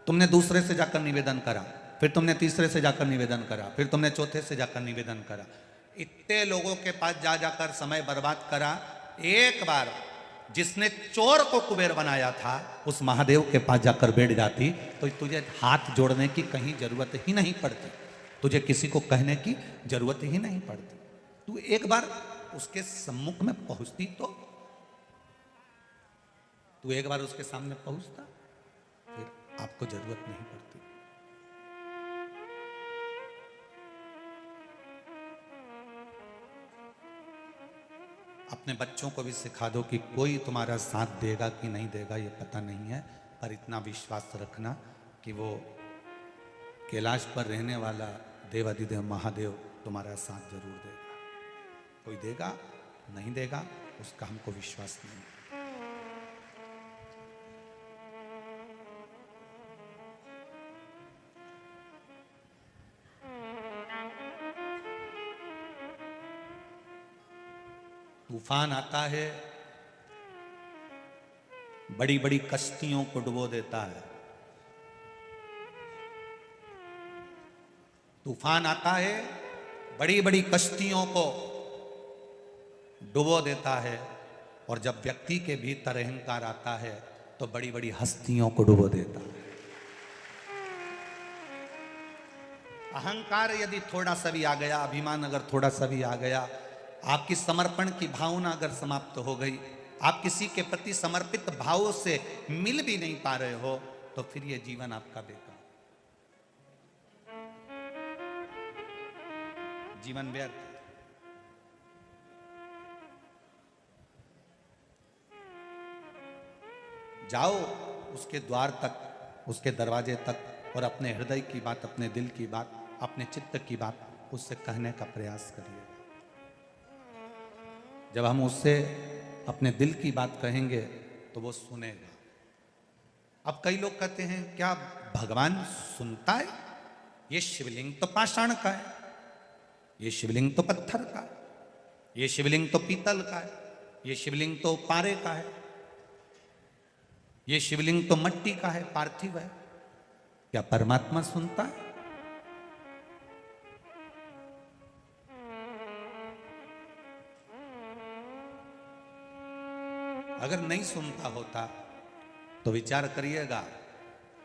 तुमने दूसरे से जाकर निवेदन करा, फिर तुमने तीसरे से जाकर निवेदन करा, फिर तुमने चौथे से जाकर निवेदन करा। इतने लोगों के पास जा जाकर समय बर्बाद करा। एक बार जिसने चोर को कुबेर बनाया था उस महादेव के पास जाकर बैठ जाती तो तुझे हाथ जोड़ने की कहीं जरूरत ही नहीं पड़ती, तुझे किसी को कहने की जरूरत ही नहीं पड़ती। तू एक बार उसके सम्मुख में पहुंचती तो, तू एक बार उसके सामने पहुंचता, फिर आपको जरूरत नहीं पड़ती। अपने बच्चों को भी सिखा दो कि कोई तुम्हारा साथ देगा कि नहीं देगा ये पता नहीं है, पर इतना विश्वास रखना कि वो कैलाश पर रहने वाला देवाधिदेव महादेव तुम्हारा साथ जरूर देगा। कोई देगा नहीं देगा उसका हमको विश्वास नहीं। तूफान आता है, बड़ी बड़ी कश्तियों को डुबो देता है। तूफान आता है, बड़ी बड़ी कश्तियों को डुबो देता है, और जब व्यक्ति के भीतर अहंकार आता है तो बड़ी बड़ी हस्तियों को डुबो देता है। अहंकार यदि थोड़ा सा भी आ गया, अभिमान अगर थोड़ा सा भी आ गया, आपकी समर्पण की भावना अगर समाप्त हो गई, आप किसी के प्रति समर्पित भाव से मिल भी नहीं पा रहे हो, तो फिर यह जीवन आपका बेकार, जीवन व्यर्थ। जाओ उसके द्वार तक, उसके दरवाजे तक, और अपने हृदय की बात, अपने दिल की बात, अपने चित्त की बात उससे कहने का प्रयास करिए। जब हम उससे अपने दिल की बात कहेंगे तो वो सुनेगा। अब कई लोग कहते हैं क्या भगवान सुनता है? ये शिवलिंग तो पाषाण का है, ये शिवलिंग तो पत्थर का है, ये शिवलिंग तो पीतल का है, ये शिवलिंग तो पारे का है, ये शिवलिंग तो मट्टी का है, पार्थिव है। क्या परमात्मा सुनता है? अगर नहीं सुनता होता तो विचार करिएगा।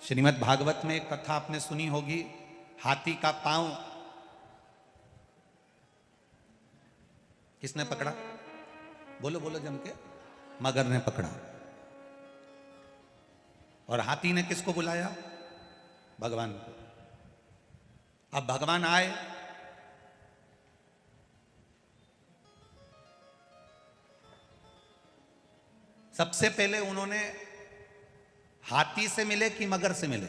श्रीमद् भागवत में एक कथा आपने सुनी होगी, हाथी का पांव किसने पकड़ा? बोलो बोलो जम के। मगर ने पकड़ा। और हाथी ने किसको बुलाया? भगवान को। अब भगवान आए, सबसे पहले उन्होंने हाथी से मिले कि मगर से मिले?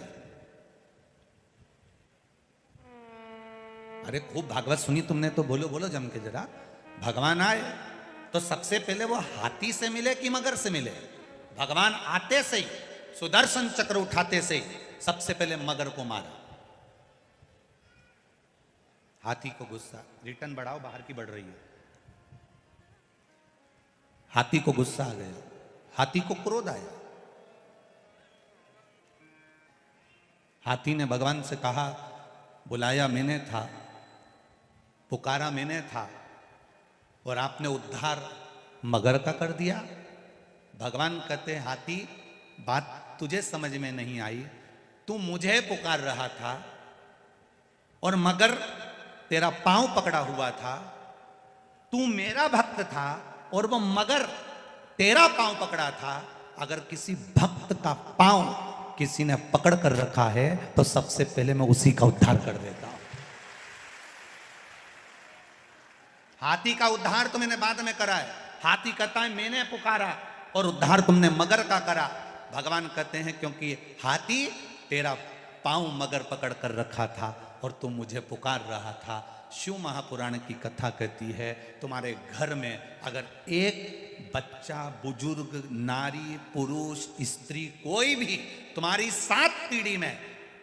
अरे खूब भागवत सुनी तुमने तो बोलो बोलो जम के जरा। भगवान आए तो सबसे पहले वो हाथी से मिले कि मगर से मिले? भगवान आते से ही सुदर्शन चक्र उठाते से सबसे पहले मगर को मारा। हाथी को गुस्सा, रिटर्न बढ़ाओ, बाहर की बढ़ रही है। हाथी को गुस्सा आ गया, हाथी को क्रोध आया। हाथी ने भगवान से कहा, बुलाया मैंने था, पुकारा मैंने था, और आपने उद्धार मगर का कर दिया। भगवान कहते, हाथी बात तुझे समझ में नहीं आई, तू मुझे पुकार रहा था और मगर तेरा पांव पकड़ा हुआ था। तू मेरा भक्त था और वो मगर तेरा पांव पकड़ा था। अगर किसी भक्त का पांव किसी ने पकड़ कर रखा है तो सबसे पहले मैं उसी का उद्धार कर देता हूं। हाथी का उद्धार तो मैंने बाद में करा है। हाथी कहता है मैंने पुकारा और उद्धार तुमने मगर का करा। भगवान कहते हैं क्योंकि हाथी तेरा पांव मगर पकड़ कर रखा था और तुम मुझे पुकार रहा था। शिव महापुराण की कथा कहती है, तुम्हारे घर में अगर एक बच्चा, बुजुर्ग, नारी, पुरुष, स्त्री, कोई भी तुम्हारी 7 पीढ़ी में,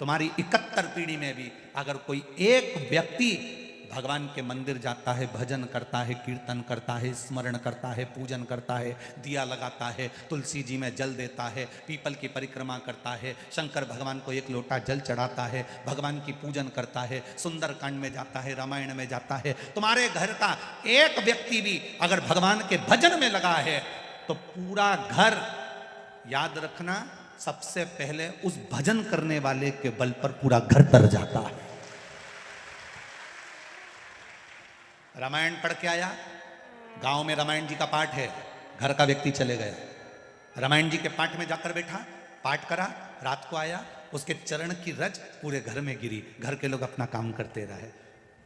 तुम्हारी 71 पीढ़ी में भी अगर कोई एक व्यक्ति भगवान के मंदिर जाता है, भजन करता है, कीर्तन करता है, स्मरण करता है, पूजन करता है, दिया लगाता है, तुलसी जी में जल देता है, पीपल की परिक्रमा करता है, शंकर भगवान को 1 लोटा जल चढ़ाता है, भगवान की पूजन करता है, सुंदरकांड में जाता है, रामायण में जाता है, तुम्हारे घर का एक व्यक्ति भी अगर भगवान के भजन में लगा है तो पूरा घर, याद रखना, सबसे पहले उस भजन करने वाले के बल पर पूरा घर तर जाता है। रामायण पढ़ के आया, गांव में रामायण जी का पाठ है, घर का व्यक्ति चले गया, रामायण जी के पाठ में जाकर बैठा, पाठ करा, रात को आया, उसके चरण की रज पूरे घर में गिरी, घर के लोग अपना काम करते रहे।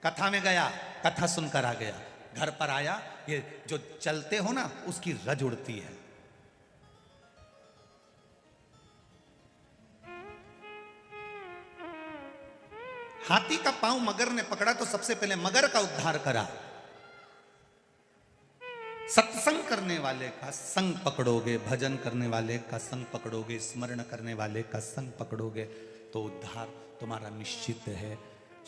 कथा में गया, कथा सुनकर आ गया, घर पर आया, ये जो चलते हो ना उसकी रज उड़ती है। हाथी का पांव मगर ने पकड़ा तो सबसे पहले मगर का उद्धार करा। सत्संग करने वाले का संग पकड़ोगे, भजन करने वाले का संग पकड़ोगे, स्मरण करने वाले का संग पकड़ोगे तो उद्धार तुम्हारा निश्चित है।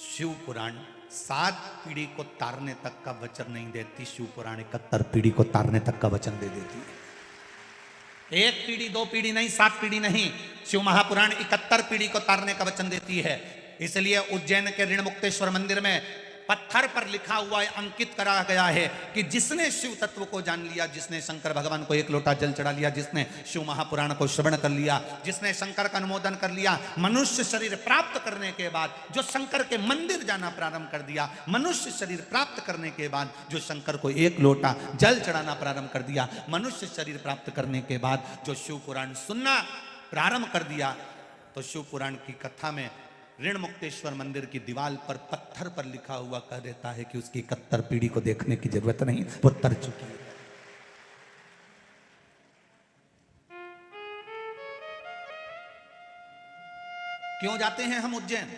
शिव पुराण 7 पीढ़ी को तारने तक का वचन नहीं देती, शिव पुराण 71 पीढ़ी को तारने तक का वचन दे देती है। 1 पीढ़ी 2 पीढ़ी नहीं, 7 पीढ़ी नहीं, शिव महापुराण 71 पीढ़ी को तारने का वचन देती है। इसलिए उज्जैन के ऋण मुक्तेश्वर मंदिर में पत्थर पर लिखा हुआ है, अंकित करा गया है कि जिसने शिव तत्व को जान लिया, जिसने शंकर भगवान को 1 लोटा जल चढ़ा लिया, जिसने शिव महापुराण को श्रवण कर लिया, जिसने शंकर का अनुमोदन कर लिया, मनुष्य शरीर प्राप्त करने के बाद जो शंकर के मंदिर जाना प्रारंभ कर दिया, मनुष्य शरीर प्राप्त करने के बाद जो शंकर को 1 लोटा जल चढ़ाना प्रारंभ कर दिया, मनुष्य शरीर प्राप्त करने के बाद जो शिव पुराण सुनना प्रारंभ कर दिया, तो शिव पुराण की कथा में ऋण मुक्तेश्वर मंदिर की दीवार पर पत्थर पर लिखा हुआ कह देता है कि उसकी 71 पीढ़ी को देखने की जरूरत नहीं, वो तर चुकी है। क्यों जाते हैं हम उज्जैन?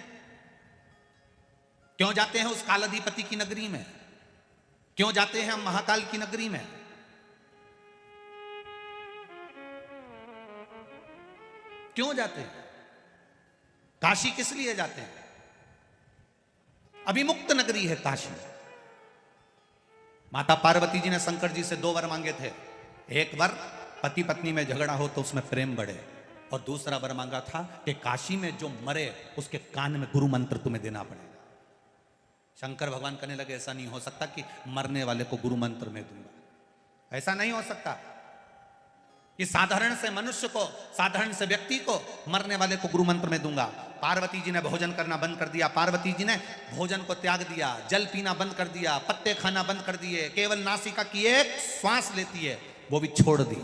क्यों जाते हैं उस कालाधिपति की नगरी में? क्यों जाते हैं हम महाकाल की नगरी में? क्यों जाते हैं? काशी किस लिए जाते हैं? अभिमुक्त नगरी है काशी। माता पार्वती जी ने शंकर जी से 2 वर मांगे थे। एक वर पति पत्नी में झगड़ा हो तो उसमें प्रेम बढ़े, और दूसरा वर मांगा था कि काशी में जो मरे उसके कान में गुरु मंत्र तुम्हें देना पड़ेगा। शंकर भगवान कहने लगे ऐसा नहीं हो सकता कि मरने वाले को गुरु मंत्र में दूंगा, ऐसा नहीं हो सकता कि साधारण से मनुष्य को, साधारण से व्यक्ति को मरने वाले को गुरु मंत्र में दूंगा। पार्वती जी ने भोजन करना बंद कर दिया, पार्वती जी ने भोजन को त्याग दिया, जल पीना बंद कर दिया, पत्ते खाना बंद कर दिए, केवल नासिका की एक श्वास लेती है वो भी छोड़ दी।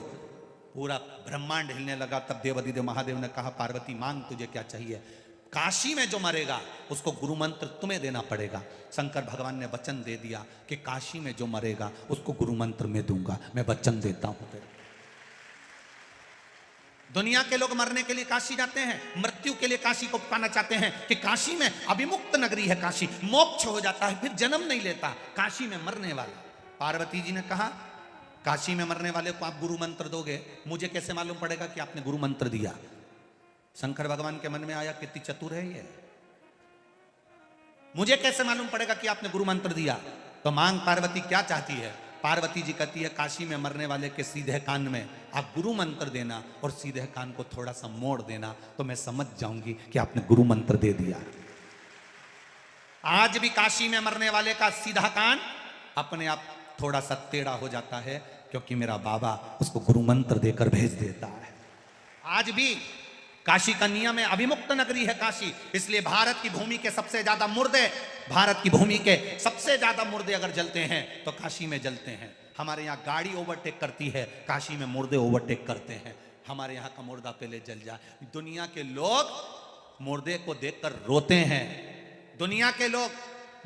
पूरा ब्रह्मांड हिलने लगा। तब देवाधिदेव महादेव ने कहा पार्वती मांग तुझे क्या चाहिए? काशी में जो मरेगा उसको गुरु मंत्र तुम्हें देना पड़ेगा। शंकर भगवान ने वचन दे दिया कि काशी में जो मरेगा उसको गुरु मंत्र में दूंगा, मैं वचन देता हूं। दुनिया के लोग मरने के लिए काशी जाते हैं, मृत्यु के लिए काशी को पाना चाहते हैं कि काशी में अभिमुक्त नगरी है, काशी मोक्ष हो जाता है, फिर जन्म नहीं लेता, काशी में मरने वाला। पार्वती जी ने कहा काशी में मरने वाले को आप गुरु मंत्र दोगे, मुझे कैसे मालूम पड़ेगा कि आपने गुरु मंत्र दिया? शंकर भगवान के मन में आया कितनी चतुर है ये, मुझे कैसे मालूम पड़ेगा कि आपने गुरु मंत्र दिया? तो मांग पार्वती क्या चाहती है? पार्वती जी कहती है काशी में मरने वाले के सीधे कान में आप गुरु मंत्र देना और सीधे कान को थोड़ा सा मोड़ देना, तो मैं समझ जाऊंगी कि आपने गुरु मंत्र दे दिया। आज भी काशी में मरने वाले का सीधा कान अपने आप थोड़ा सा टेढ़ा हो जाता है, क्योंकि मेरा बाबा उसको गुरु मंत्र देकर भेज देता है। आज भी काशी का नियम है, अभिमुक्त नगरी है काशी, इसलिए भारत की भूमि के सबसे ज्यादा मुर्दे, भारत की भूमि के सबसे ज्यादा मुर्दे अगर जलते हैं तो काशी में जलते हैं। हमारे यहाँ गाड़ी ओवरटेक करती है, काशी में मुर्दे ओवरटेक करते हैं। हमारे यहाँ का मुर्दा पहले जल जाए। दुनिया के लोग मुर्दे को देखकर रोते हैं, दुनिया के लोग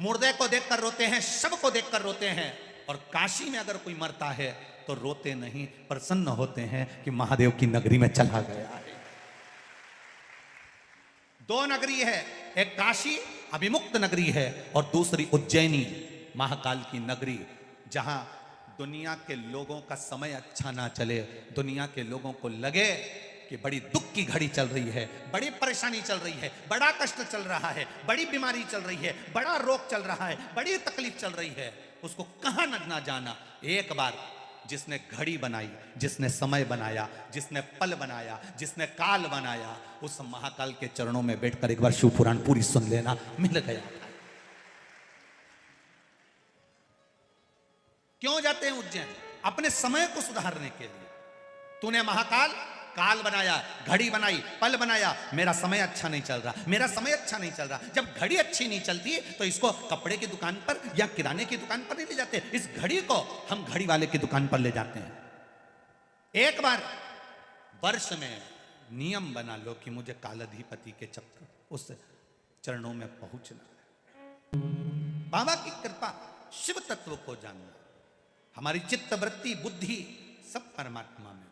मुर्दे को देखकर रोते हैं, शव को देखकर रोते हैं, और काशी में अगर कोई मरता है तो रोते नहीं, प्रसन्न होते हैं कि महादेव की नगरी में चला गया है। दो नगरी है, एक काशी अभिमुक्त नगरी है और दूसरी उज्जैनी महाकाल की नगरी, जहां दुनिया के लोगों का समय अच्छा ना चले, दुनिया के लोगों को लगे कि बड़ी दुख की घड़ी चल रही है, बड़ी परेशानी चल रही है, बड़ा कष्ट चल रहा है, बड़ी बीमारी चल रही है, बड़ा रोग चल रहा है, बड़ी तकलीफ चल रही है, उसको कहां ना जाना, एक बार जिसने घड़ी बनाई, जिसने समय बनाया, जिसने पल बनाया, जिसने काल बनाया, उस महाकाल के चरणों में बैठकर एक बार शिव पुराण पूरी सुन लेना, मिल गया। क्यों जाते हैं उज्जैन? अपने समय को सुधारने के लिए। तूने महाकाल काल बनाया, घड़ी बनाई, पल बनाया, मेरा समय अच्छा नहीं चल रहा, मेरा समय अच्छा नहीं चल रहा। जब घड़ी अच्छी नहीं चलती तो इसको कपड़े की दुकान पर या किराने की दुकान पर नहीं ले जाते, इस घड़ी को हम घड़ी वाले की दुकान पर ले जाते हैं। एक बार वर्ष में नियम बना लो कि मुझे कालाधिपति के चक्कर उस चरणों में पहुंचना है। बाबा की कृपा, शिव तत्व को जानना, हमारी चित्त वृत्ति बुद्धि सब परमात्मा में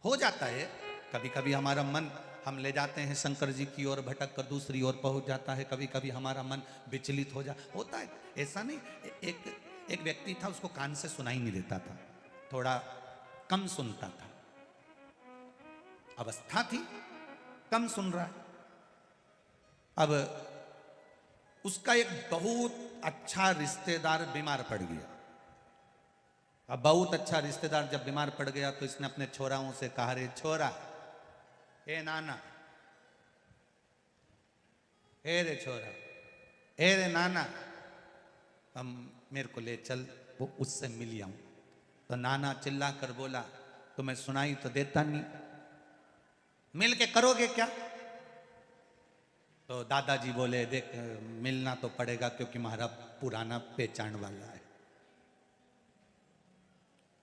हो जाता है। कभी कभी हमारा मन हम ले जाते हैं शंकर जी की ओर, भटक कर दूसरी ओर पहुंच जाता है। कभी कभी हमारा मन विचलित होता है, ऐसा नहीं। एक व्यक्ति था, उसको कान से सुनाई नहीं देता था, थोड़ा कम सुनता था, अवस्था थी, कम सुन रहा है। अब उसका एक बहुत अच्छा रिश्तेदार बीमार पड़ गया। अब बहुत अच्छा रिश्तेदार जब बीमार पड़ गया तो इसने अपने छोराओं से कहा, रे छोरा, ए नाना, ए रे छोरा, ए रे नाना, हम मेरे को ले चल, वो उससे मिल आऊं। तो नाना चिल्ला कर बोला, तुम्हें सुनाई तो देता नहीं, मिल के करोगे क्या? तो दादाजी बोले, देख मिलना तो पड़ेगा क्योंकि हमारा पुराना पहचान वाला है,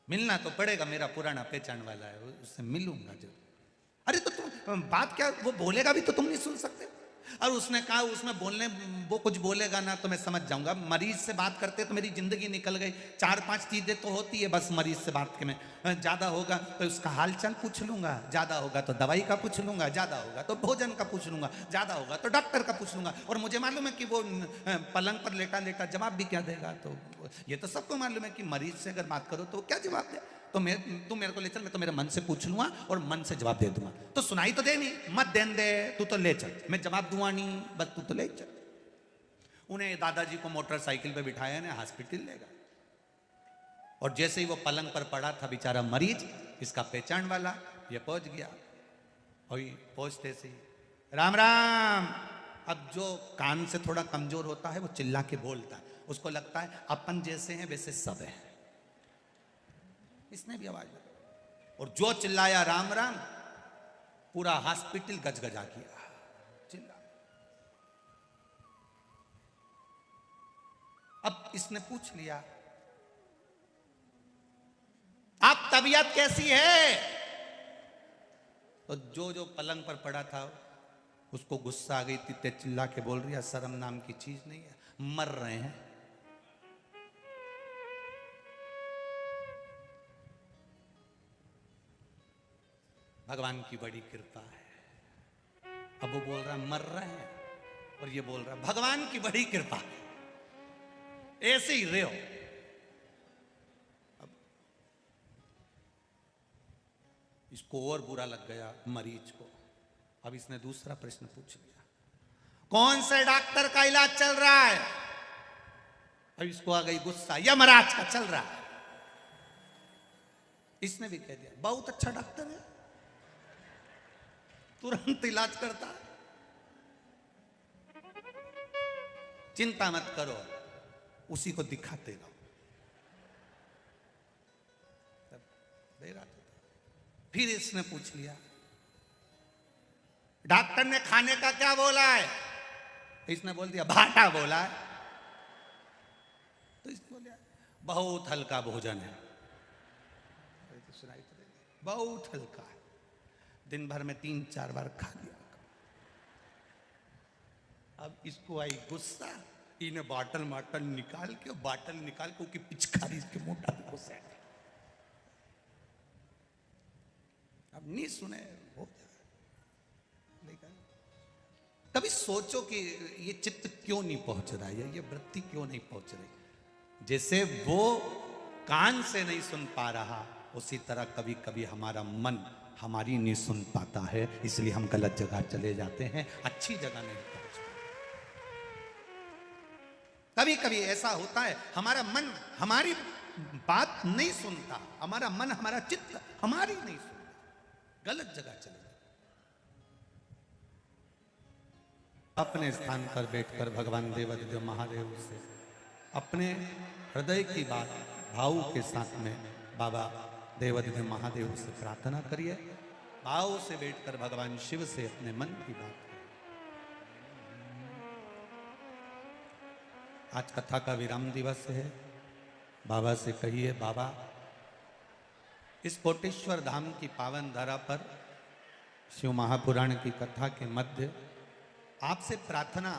मिलना तो पड़ेगा, मेरा पुराना पहचान वाला है, उससे मिलूंगा जब। अरे तो तुम बात क्या, वो बोलेगा भी तो तुम नहीं सुन सकते? और उसने कहा उसमें बोलने, वो कुछ बोलेगा ना तो मैं समझ जाऊंगा। मरीज से बात करते तो मेरी जिंदगी निकल गई। 4-5 चीजें तो होती है बस मरीज से बात के में, ज्यादा होगा तो उसका हालचाल पूछ लूंगा, ज्यादा होगा तो दवाई का पूछ लूंगा, ज्यादा होगा तो भोजन का पूछ लूंगा, ज्यादा होगा तो डॉक्टर का पूछ लूंगा। और मुझे मालूम है कि वो पलंग पर लेटा लेटा जवाब भी क्या देगा। तो ये तो सबको मालूम है कि मरीज से अगर बात करो तो क्या जवाब दे। तो तू मेरे को ले चल, मैं तो मेरे मन से पूछ लूंगा और मन से जवाब दे दूंगा। तो सुनाई तो दे नहीं, मत देन दे, तू तो ले चल, मैं जवाब दूंगा नहीं, बस तू तो ले चल। उन्हें दादाजी को मोटरसाइकिल पे बिठाया ने हॉस्पिटल ले गए। और जैसे ही वो पलंग पर पड़ा था बेचारा मरीज, इसका पहचान वाला ये पहुंच गया। और पहुंचते से राम राम। अब जो कान से थोड़ा कमजोर होता है वो चिल्ला के बोलता है, उसको लगता है अपन जैसे हैं वैसे सब है। इसने भी आवाज लगाई और जो चिल्लाया राम राम, पूरा हॉस्पिटल गजगजा किया, चिल्ला। अब इसने पूछ लिया, आप तबीयत कैसी है? तो जो पलंग पर पड़ा था उसको गुस्सा आ गई, तिते चिल्ला के बोल रही है, शर्म नाम की चीज नहीं है, मर रहे हैं। भगवान की बड़ी कृपा है। अब वो बोल रहा मर रहे हैं और ये बोल रहा भगवान की बड़ी कृपा, ऐसे ही रहो। अब इसको और बुरा लग गया मरीज को। अब इसने दूसरा प्रश्न पूछ लिया, कौन से डॉक्टर का इलाज चल रहा है? अब इसको आ गई गुस्सा, यमराज का चल रहा है। इसने भी कह दिया बहुत अच्छा डॉक्टर है, तुरंत इलाज करता है, चिंता मत करो, उसी को दिखाते रहो। दे रहा था। फिर इसने पूछ लिया डॉक्टर ने खाने का क्या बोला है? इसने बोल दिया भाटा बोला है। तो इसने बोला बहुत हल्का भोजन है। तो सुनाई तो दे, बहुत हल्का है, दिन भर में 3-4 बार खा लिया। अब इसको आई गुस्सा, इन्हें बाटल निकाल के उसकी पिचकारी इसके मोटा घुसा। अब नहीं सुने हो जाए। लेकिन कभी सोचो कि ये चित्त क्यों नहीं पहुंच रहा है, ये वृत्ति क्यों नहीं पहुंच रही? जैसे वो कान से नहीं सुन पा रहा, उसी तरह कभी कभी हमारा मन हमारी नहीं सुन पाता है, इसलिए हम गलत जगह चले जाते हैं, अच्छी जगह नहीं पहुंच पाते। कभी कभी ऐसा होता है हमारा मन हमारी बात नहीं सुनता, हमारा मन हमारा चित्त हमारी नहीं सुनता, गलत जगह चले जाते। अपने स्थान पर बैठकर भगवान देवादिदेव महादेव से अपने हृदय की बात भाव के साथ में बाबा देवादिदेव महादेव से प्रार्थना करिए। भाव से बैठकर भगवान शिव से अपने मन की बात करिए। आज कथा का विराम दिवस है। बाबा से कहिए बाबा इस कोटेश्वर धाम की पावन धरा पर शिव महापुराण की कथा के मध्य आपसे प्रार्थना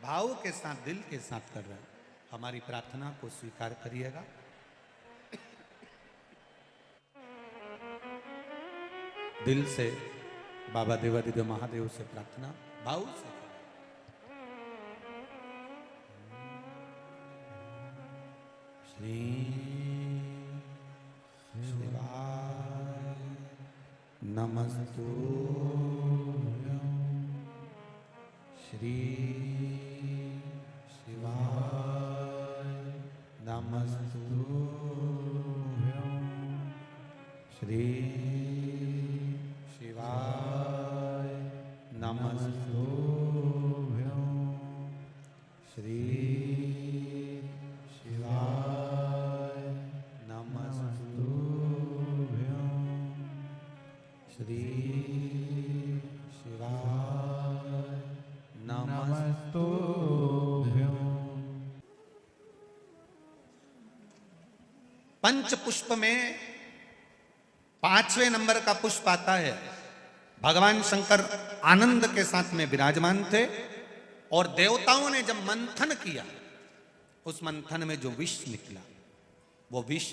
भाव के साथ दिल के साथ कर रहे हैं, हमारी प्रार्थना को स्वीकार करिएगा। दिल से बाबा देवादिदेव महादेव से प्रार्थना भाव से। श्री शिवाय नमस्तुभ्यं, श्री शिवाय नमस्तुभ्यं, श्री शिवाय नमस्तुभ्यं, श्री शिवाय नमस्तुभ्यं, श्री शिवाय नमस्तुभ्यं। पंच पुष्प में 5वें नंबर का पुष्प आता है। भगवान शंकर आनंद के साथ में विराजमान थे और देवताओं ने जब मंथन किया, उस मंथन में जो विष निकला वो विष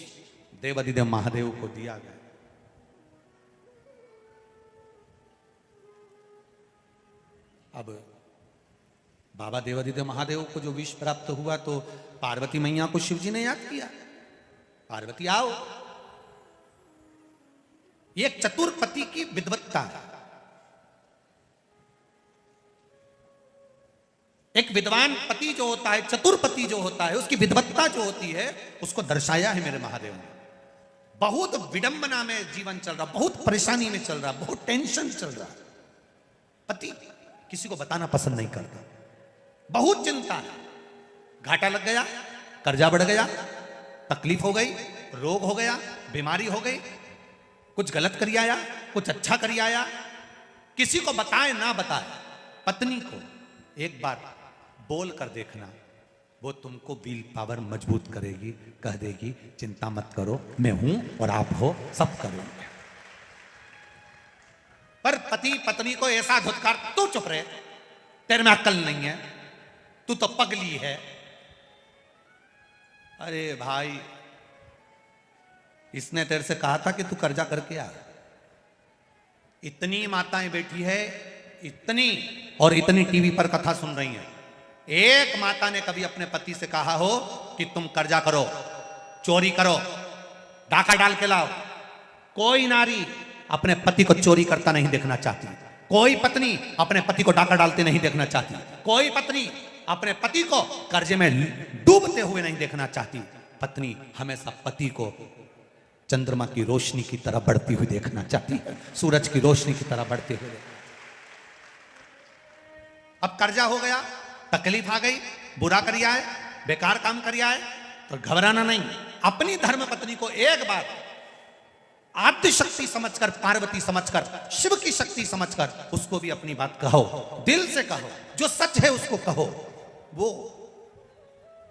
देवादिदेव महादेव को दिया गया। अब बाबा देवादिदेव महादेव को जो विष प्राप्त हुआ तो पार्वती मैया को शिव जी ने याद किया, पार्वती आओ। ये एक चतुर्पति की विद्वत्ता है। एक विद्वान पति जो होता है, चतुर्पति जो होता है, उसकी विद्वत्ता जो होती है, उसको दर्शाया है मेरे महादेव ने। बहुत विडंबना में जीवन चल रहा, बहुत परेशानी में चल रहा, बहुत टेंशन चल रहा। पति किसी को बताना पसंद नहीं करता, बहुत चिंता है। घाटा लग गया, कर्जा बढ़ गया, तकलीफ हो गई, रोग हो गया, बीमारी हो गई, कुछ गलत करी आया, कुछ अच्छा करी आया। किसी को बताए ना बताए, पत्नी को एक बार बोल कर देखना, वो तुमको विल पावर मजबूत करेगी, कह देगी चिंता मत करो, मैं हूं और आप हो, सब करेंगे। पर पति पत्नी को ऐसा धुतकार, तू चुप रहे, तेरे में अक्ल नहीं है, तू तो पगली है। अरे भाई, इसने तेरे से कहा था कि तू कर्जा करके आ, इतनी माताएं बैठी है, इतनी, और इतनी टीवी पर कथा सुन रही हैं। एक माता ने कभी अपने पति से कहा हो कि तुम कर्जा करो, चोरी करो, डाका डाल के लाओ? कोई नारी अपने पति को चोरी करता नहीं देखना चाहती। कोई पत्नी अपने पति को डाका डालते नहीं देखना चाहती। कोई पत्नी अपने पति को कर्जे में डूबते हुए नहीं देखना चाहती। पत्नी हमेशा पति को चंद्रमा की रोशनी की तरह बढ़ती हुई देखना चाहती है, सूरज की रोशनी की तरह बढ़ते हुए। अब कर्जा हो गया, तकलीफ आ गई, बुरा करिया है, बेकार काम करिया है, तो घबराना नहीं। अपनी धर्म पत्नी को एक बार आद्य शक्ति समझकर, पार्वती समझकर, शिव की शक्ति समझकर उसको भी अपनी बात कहो, दिल से कहो, जो सच है उसको कहो। वो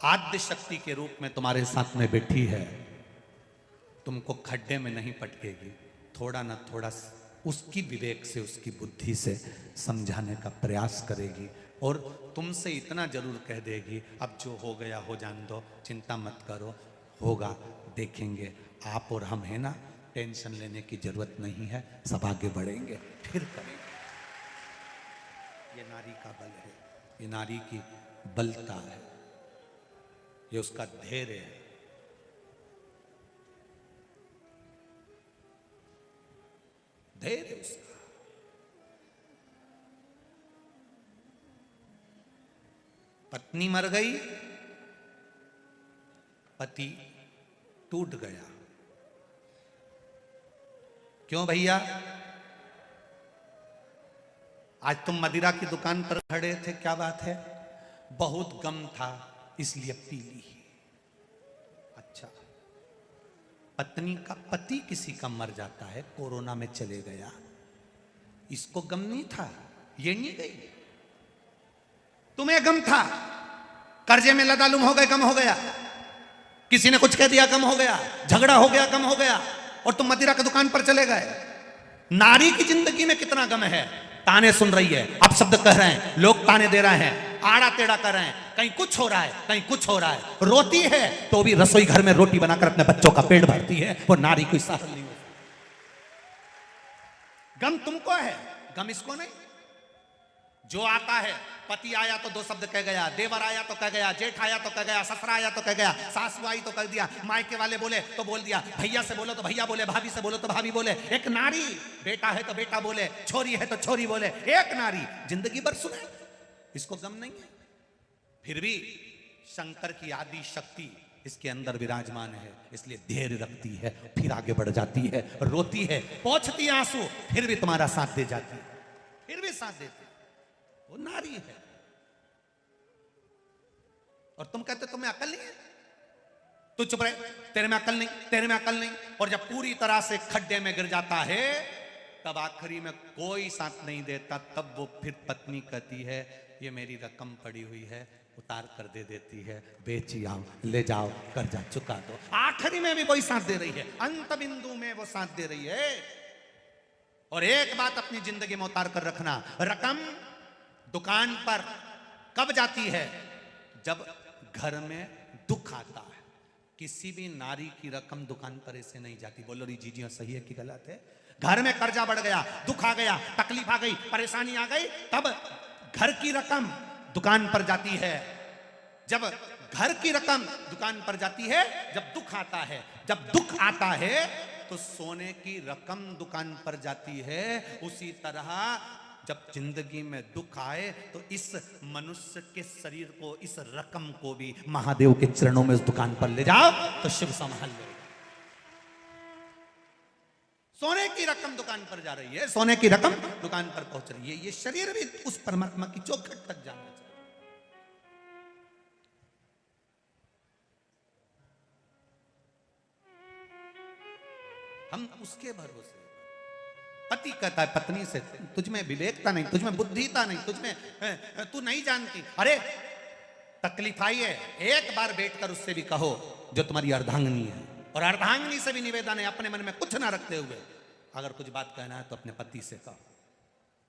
आद्य शक्ति के रूप में तुम्हारे साथ में बैठी है, तुमको खड्डे में नहीं पटकेगी। थोड़ा ना थोड़ा उसकी विवेक से, उसकी बुद्धि से समझाने का प्रयास करेगी, और तुमसे इतना जरूर कह देगी, अब जो हो गया हो जान दो, चिंता मत करो, होगा, देखेंगे। आप और हम है ना, टेंशन लेने की जरूरत नहीं है, सब आगे बढ़ेंगे, फिर करेंगे। ये नारी का बल है, ये नारी की बलता है, ये उसका धैर्य है। धैर्य उसका। पत्नी मर गई, पति टूट गया। क्यों भैया? आज तुम मदिरा की दुकान पर खड़े थे, क्या बात है? बहुत गम था इसलिए पी ली। अच्छा, पत्नी का पति किसी का मर जाता है, कोरोना में चले गया, इसको गम नहीं था, ये नहीं गई। तुम्हें गम था, कर्जे में लदालुम हो गए, गम हो गया, किसी ने कुछ कह दिया, गम हो गया, झगड़ा हो गया, गम हो गया, और तुम मदिरा की दुकान पर चले गए। नारी की जिंदगी में कितना गम है। ताने सुन रही है, आप शब्द कह रहे हैं, लोग ताने दे रहे हैं, आड़ा टेढ़ा कर रहे हैं, कहीं कुछ हो रहा है, कहीं कुछ हो रहा है। रोती है तो भी रसोई घर में रोटी बनाकर अपने बच्चों का पेट भरती है, वो नारी कोई सहन नहीं होती। गम तुमको है, गम इसको नहीं। जो आता है, पति आया तो दो शब्द कह गया, देवर आया तो कह गया, जेठ आया तो कह गया, ससुरा आया तो कह गया, सासू आई तो कह दिया, मायके वाले बोले तो बोल दिया, भैया से बोलो तो भैया बोले, भाभी से बोलो तो भाभी बोले। एक नारी, बेटा है तो बेटा बोले, छोरी है तो छोरी बोले। एक नारी जिंदगी भर सुने, इसको गम नहीं है। फिर भी शंकर की आदि शक्ति इसके अंदर विराजमान है, इसलिए धैर्य रखती है, फिर आगे बढ़ जाती है, रोती है, पोंछती आंसू, फिर भी तुम्हारा साथ दे जाती है, फिर भी साथ देती है। वो नारी है। और तुम कहते तुम्हें अकल नहीं है, तू चुप रहे, तेरे में अकल नहीं, तेरे में अकल नहीं। और जब पूरी तरह से खड्डे में गिर जाता है, तब आखिरी में कोई साथ नहीं देता, तब वो फिर पत्नी कहती है, ये मेरी रकम पड़ी हुई है, उतार कर दे देती है, बेची आओ, ले जाओ, कर्जा चुका दो। आखिरी में भी कोई साथ दे रही है, अंत बिंदु में वो साथ दे रही है। और एक बात अपनी जिंदगी में उतार कर रखना, रकम दुकान पर कब जाती है? जब घर में दुख आता है। किसी भी नारी की रकम दुकान पर ऐसे नहीं जाती। बोलो री जी सही है कि गलत है? घर में कर्जा बढ़ गया, दुख आ गया, तकलीफ आ गई, परेशानी आ गई, तब घर की रकम दुकान पर जाती है। जब घर की रकम दुकान पर जाती है, जब दुख आता है, जब दुख आता है तो सोने की रकम दुकान पर जाती है। उसी तरह जब जिंदगी में दुख आए तो इस मनुष्य के शरीर को, इस रकम को भी महादेव के चरणों में उस दुकान पर ले जाओ तो शिव संभाल ले। सोने की रकम दुकान पर जा रही है, सोने की रकम दुकान पर पहुंच रही है। ये शरीर भी उस परमात्मा की चौखट तक जाना चाहिए। हम उसके भरोसे। पति कहता है पत्नी से, तुझमें विवेकता नहीं, तुझमें बुद्धिता नहीं, तुझमें, तू नहीं जानती। अरे तकलीफ आई है, एक बार बैठकर उससे भी कहो, जो तुम्हारी अर्धांगिनी है। और अर्धांगिनी से भी निवेदन है, अपने मन में कुछ ना रखते हुए, अगर कुछ बात कहना है तो अपने पति से कहो,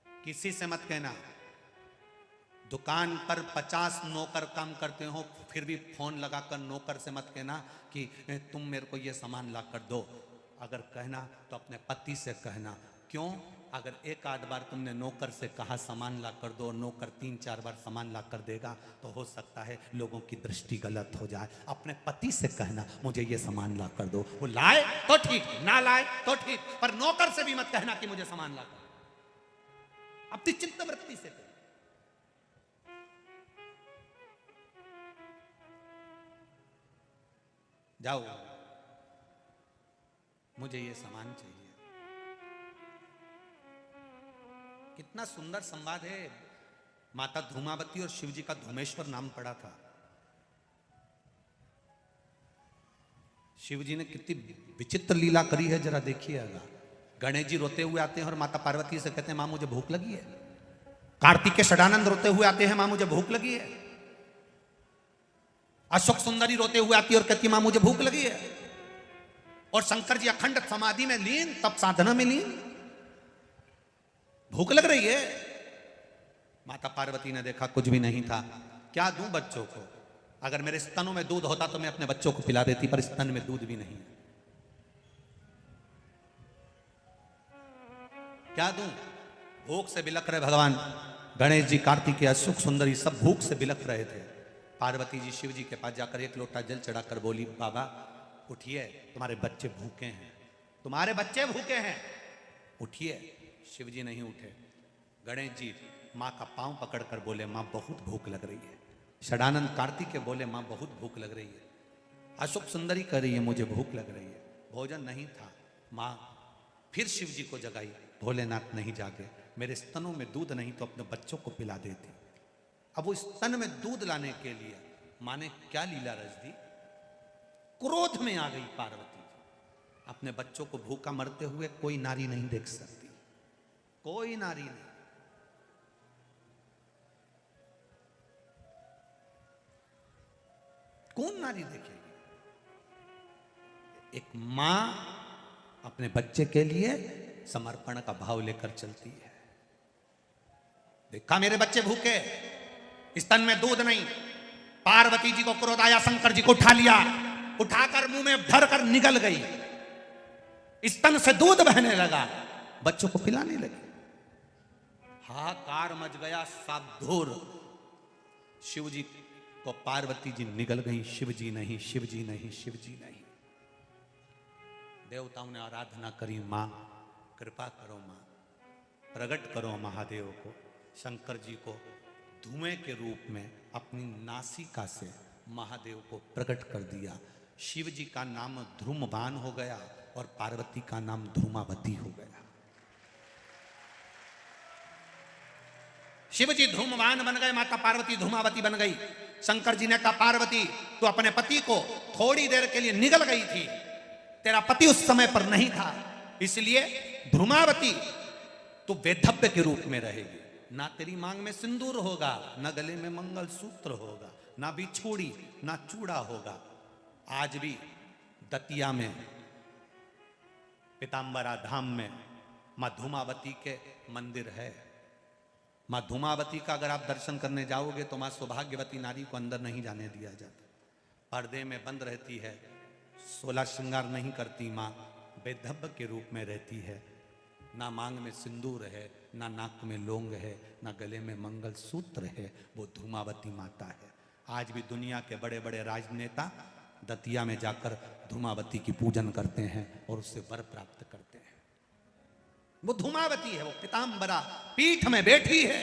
किसी से मत कहना। दुकान पर 50 नौकर काम करते हो, फिर भी फोन लगाकर नौकर से मत कहना कि तुम मेरे को ये सामान ला कर दो। अगर कहना तो अपने पति से कहना। क्यों? अगर एक आध बार तुमने नौकर से कहा सामान ला कर दो और नौकर 3-4 बार सामान ला कर देगा तो हो सकता है लोगों की दृष्टि गलत हो जाए। अपने पति से कहना मुझे ये सामान ला कर दो, वो लाए तो ठीक, ना लाए तो ठीक, पर नौकर से भी मत कहना कि मुझे सामान ला कर। अपनी चित्त वृत्ति से करो। जाओ मुझे ये सामान चाहिए। कितना सुंदर संवाद है। माता धूमावती और शिवजी का धूमेश्वर नाम पड़ा था। शिवजी ने कितनी विचित्र लीला करी है जरा देखिएगा। गणेश जी रोते हुए आते हैं और माता पार्वती से कहते हैं मां मुझे भूख लगी है। कार्तिकेय षडानंद रोते हुए आते हैं मां मुझे भूख लगी है। अशोक सुंदरी रोते हुए आती है और कहती है मां मुझे भूख लगी है। और शंकर जी अखंड समाधि में लीन, तब साधना में लीन, भूख लग रही है। माता पार्वती ने देखा कुछ भी नहीं था। क्या दूं बच्चों को? अगर मेरे स्तनों में दूध होता तो मैं अपने बच्चों को पिला देती, पर स्तन में दूध भी नहीं। क्या दूं? भूख से बिलख रहे भगवान गणेश जी, कार्तिकेय, अशोक सुंदरी सब भूख से बिलख रहे थे। पार्वती जी शिव जी के पास जाकर एक लोटा जल चढ़ाकर बोली, बाबा उठिए, तुम्हारे बच्चे भूखे हैं, तुम्हारे बच्चे भूखे हैं, उठिए। शिव जी नहीं उठे। गणेश जी माँ का पांव पकड़कर बोले, माँ बहुत भूख लग रही है। षडानंद कार्तिकेय बोले, माँ बहुत भूख लग रही है। अशोक सुंदरी कह रही है मुझे भूख लग रही है। भोजन नहीं था। माँ फिर शिव जी को जगाई, भोलेनाथ नहीं जागे, मेरे स्तनों में दूध नहीं तो अपने बच्चों को पिला देती। अब वो स्तन में दूध लाने के लिए माँ ने क्या लीला रच दी। क्रोध में आ गई पार्वती जी। अपने बच्चों को भूखा मरते हुए कोई नारी नहीं देख सकती, कोई नारी नहीं। कौन नारी देखेगी? एक मां अपने बच्चे के लिए समर्पण का भाव लेकर चलती है। देखा मेरे बच्चे भूखे, स्तन में दूध नहीं। पार्वती जी को क्रोध आया, शंकर जी को उठा लिया, उठाकर मुंह में भरकर निगल गई। स्तन से दूध बहने लगा, बच्चों को पिलाने लगी। हाहाकार मच गया, साबधूर। शिव जी को पार्वती जी निगल गई, शिव जी नहीं, शिव जी नहीं, शिव जी नहीं। देवताओं ने आराधना करी, मां कृपा करो, मां प्रकट करो महादेव को। शंकर जी को धुएं के रूप में अपनी नासिका से महादेव को प्रकट कर दिया। शिव जी का नाम ध्रुमवान हो गया और पार्वती का नाम धूमावती हो गया। शिव जी धूमवान बन गए, माता पार्वती धूमावती बन गई। शंकर जी ने कहा, पार्वती तो अपने पति को थोड़ी देर के लिए निगल गई थी, तेरा पति उस समय पर नहीं था, इसलिए धूमावती तो वैधव्य के रूप में रहेगी। ना तेरी मांग में सिंदूर होगा, ना गले में मंगलसूत्र होगा, ना बिछोड़ी, ना चूड़ा होगा। आज भी दतिया में पीताम्बरा धाम में मां धूमावती के मंदिर है। मां धूमावती का अगर आप दर्शन करने जाओगे तो मां सौभाग्यवती नारी को अंदर नहीं जाने दिया जाता, पर्दे में बंद रहती है, 16 श्रृंगार नहीं करती, मां वैधव्य के रूप में रहती है। ना मांग में सिंदूर है, ना नाक में लौंग है, ना गले में मंगलसूत्र है, वो धूमावती माता है। आज भी दुनिया के बड़े बड़े राजनेता दतिया में जाकर धूमावती की पूजन करते हैं और उससे वर प्राप्त करते हैं। वो धूमावती है, वो पीताम्बरा पीठ में बैठी है,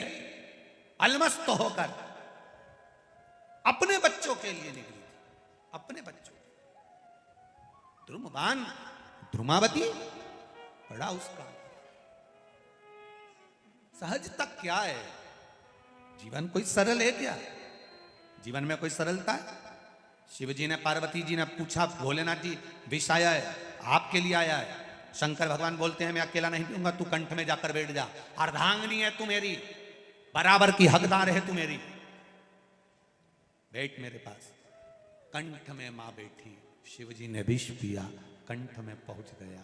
अलमस्त होकर अपने बच्चों के लिए निकली थी, अपने बच्चों। ध्रुमवान ध्रुमावती बड़ा उसका सहजता क्या है? जीवन कोई सरल है क्या? जीवन में कोई सरलता है? शिव जी ने, पार्वती जी ने पूछा, भोलेनाथ जी विष आया है, आपके लिए आया है। शंकर भगवान बोलते हैं मैं अकेला नहीं पीऊंगा, तू कंठ में जाकर बैठ जा, अर्धांगिनी है तू मेरी, बराबर की हकदार है तू मेरी, बैठ मेरे पास। कंठ में मां बैठी, शिव जी ने विष पिया, कंठ में पहुंच गया।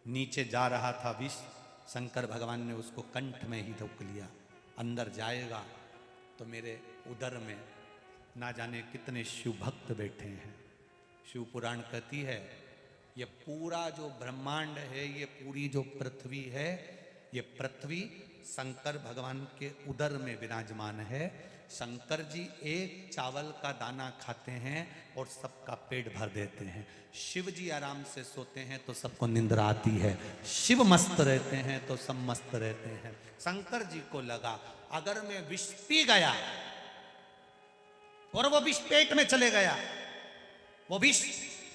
नीचे जा रहा था विष, शंकर भगवान ने उसको कंठ में ही रोक लिया। अंदर जाएगा तो मेरे उदर में ना जाने कितने शिव भक्त बैठे हैं। शिव पुराण कहती है ये पूरा जो ब्रह्मांड है, ये पूरी जो पृथ्वी है, ये पृथ्वी शंकर भगवान के उदर में विराजमान है। शंकर जी एक चावल का दाना खाते हैं और सबका पेट भर देते हैं। शिव जी आराम से सोते हैं तो सबको निंद्रा आती है। शिव मस्त रहते हैं तो सब मस्त रहते हैं। शंकर जी को लगा अगर मैं विष पी गया और वो विष पेट में चले गया, वो विष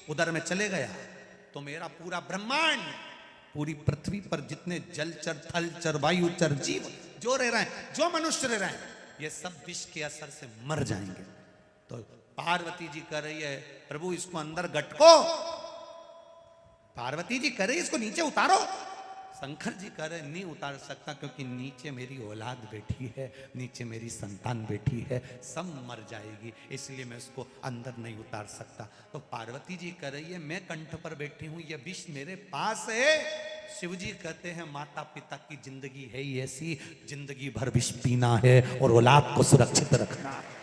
उदर में चले गया, तो मेरा पूरा ब्रह्मांड, पूरी पृथ्वी पर जितने जलचर, थलचर, वायुचर, जीव जो रह रहे हैं, जो मनुष्य रह रहे हैं, ये सब विष के असर से मर जाएंगे। तो पार्वती जी कह रही है प्रभु इसको अंदर गटको। पार्वती जी कह रही है इसको नीचे उतारो। शंकर जी कह रहे नहीं उतार सकता, क्योंकि नीचे मेरी औलाद बैठी है, नीचे मेरी संतान बैठी है, सब मर जाएगी, इसलिए मैं उसको अंदर नहीं उतार सकता। तो पार्वती जी कह रही है मैं कंठ पर बैठी हूं, ये विष मेरे पास है। शिव जी कहते हैं माता पिता की जिंदगी है ही ऐसी, जिंदगी भर विष पीना है और औलाद को सुरक्षित रखना है।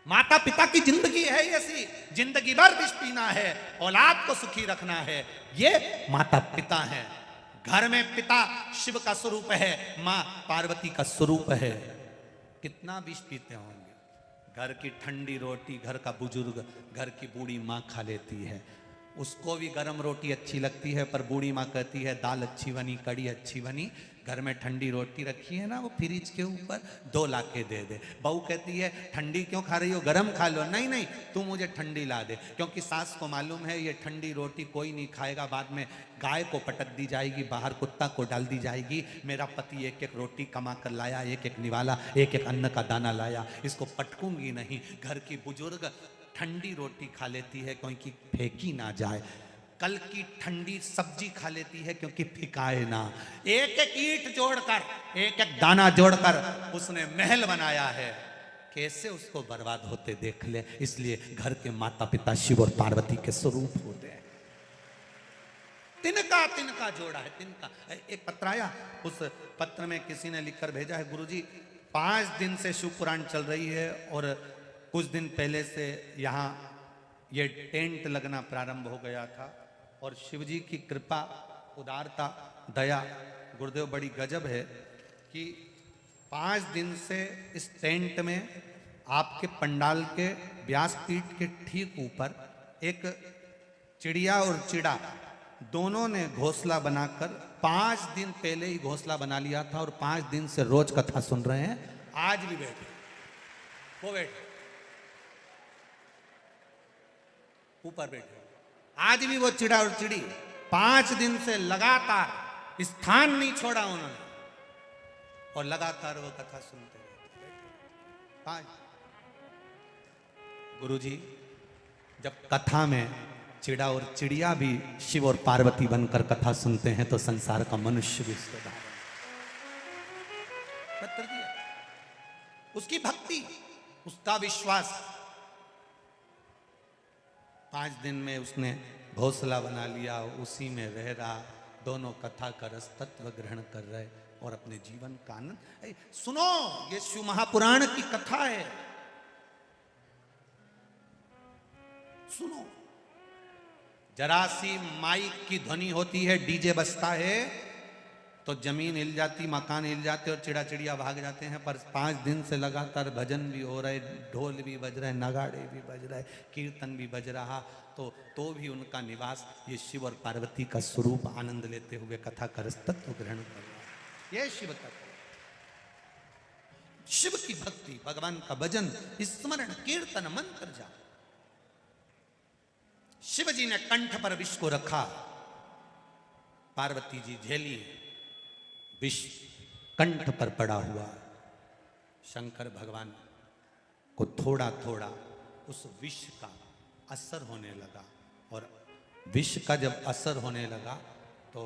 माता पिता की जिंदगी है ऐसी, जिंदगी भर विष पीना है, औलाद को सुखी रखना है। ये माता पिता है। घर में पिता शिव का स्वरूप है, मां पार्वती का स्वरूप है। कितना विष पीते होंगे। घर की ठंडी रोटी घर का बुजुर्ग, घर की बूढ़ी मां खा लेती है, उसको भी गर्म रोटी अच्छी लगती है, पर बूढ़ी माँ कहती है दाल अच्छी बनी, कड़ी अच्छी बनी। घर में ठंडी रोटी रखी है ना, वो फ्रिज के ऊपर 2 ला के दे दे। बहू कहती है ठंडी क्यों खा रही हो, गरम खा लो। नहीं नहीं, तू मुझे ठंडी ला दे, क्योंकि सास को मालूम है ये ठंडी रोटी कोई नहीं खाएगा, बाद में गाय को पटक दी जाएगी, बाहर कुत्ता को डाल दी जाएगी। मेरा पति एक एक रोटी कमा कर लाया, एक एक निवाला, एक एक अन्न का दाना लाया, इसको पटकूंगी नहीं। घर की बुजुर्ग ठंडी रोटी खा लेती है क्योंकि फेंकी ना जाए, कल की ठंडी सब्जी खा लेती है क्योंकि फिकाए ना। एक एक ईंट जोड़कर, एक एक दाना जोड़कर उसने महल बनाया है, कैसे उसको बर्बाद होते देख ले। इसलिए घर के माता पिता शिव और पार्वती के स्वरूप होते हैं। तिनका तिनका जोड़ा है, तिनका। एक पत्र आया, उस पत्र में किसी ने लिखकर भेजा है गुरुजी 5 दिन से शिव पुराण चल रही है और कुछ दिन पहले से यहाँ ये टेंट लगना प्रारंभ हो गया था, और शिवजी की कृपा, उदारता, दया गुरुदेव बड़ी गजब है कि 5 दिन से इस टेंट में आपके पंडाल के व्यासपीठ के ठीक ऊपर एक चिड़िया और चिड़ा दोनों ने घोंसला बनाकर 5 दिन पहले ही घोंसला बना लिया था, और 5 दिन से रोज कथा सुन रहे हैं। आज भी बैठे, वो बैठे ऊपर बैठे, आज भी वो चिड़ा और चिड़ी 5 दिन से लगातार स्थान नहीं छोड़ा उन्होंने, और लगातार वो कथा सुनते रहे। गुरुजी जब कथा में चिड़ा और चिड़िया भी शिव और पार्वती बनकर कथा सुनते हैं तो संसार का मनुष्य भी उसको पत्र दिया। उसकी भक्ति, उसका विश्वास, 5 दिन में उसने घोंसला बना लिया, उसी में रह रहा, दोनों कथा का रस तत्व ग्रहण कर रहे और अपने जीवन का आनंद। सुनो, ये शिव महापुराण की कथा है, सुनो। जरा सी माइक की ध्वनि होती है, डीजे बजता है तो जमीन हिल जाती, मकान हिल जाते और चिड़ा चिड़िया भाग जाते हैं। पर 5 दिन से लगातार भजन भी हो रहे, ढोल भी बज रहे, नगाड़े भी बज रहे, कीर्तन भी बज रहा, तो भी उनका निवास ये शिव और पार्वती का स्वरूप आनंद लेते हुए कथा का रस तत्व ग्रहण कर रहा है। ये शिव कथा, शिव की भक्ति, भगवान का भजन, स्मरण, कीर्तन, मंत्र जाप। शिव जी ने कंठ पर विष को रखा, पार्वती जी झेली, विष कंठ पर पड़ा हुआ। शंकर भगवान को थोड़ा थोड़ा उस विष का असर होने लगा, और विष का जब असर होने लगा तो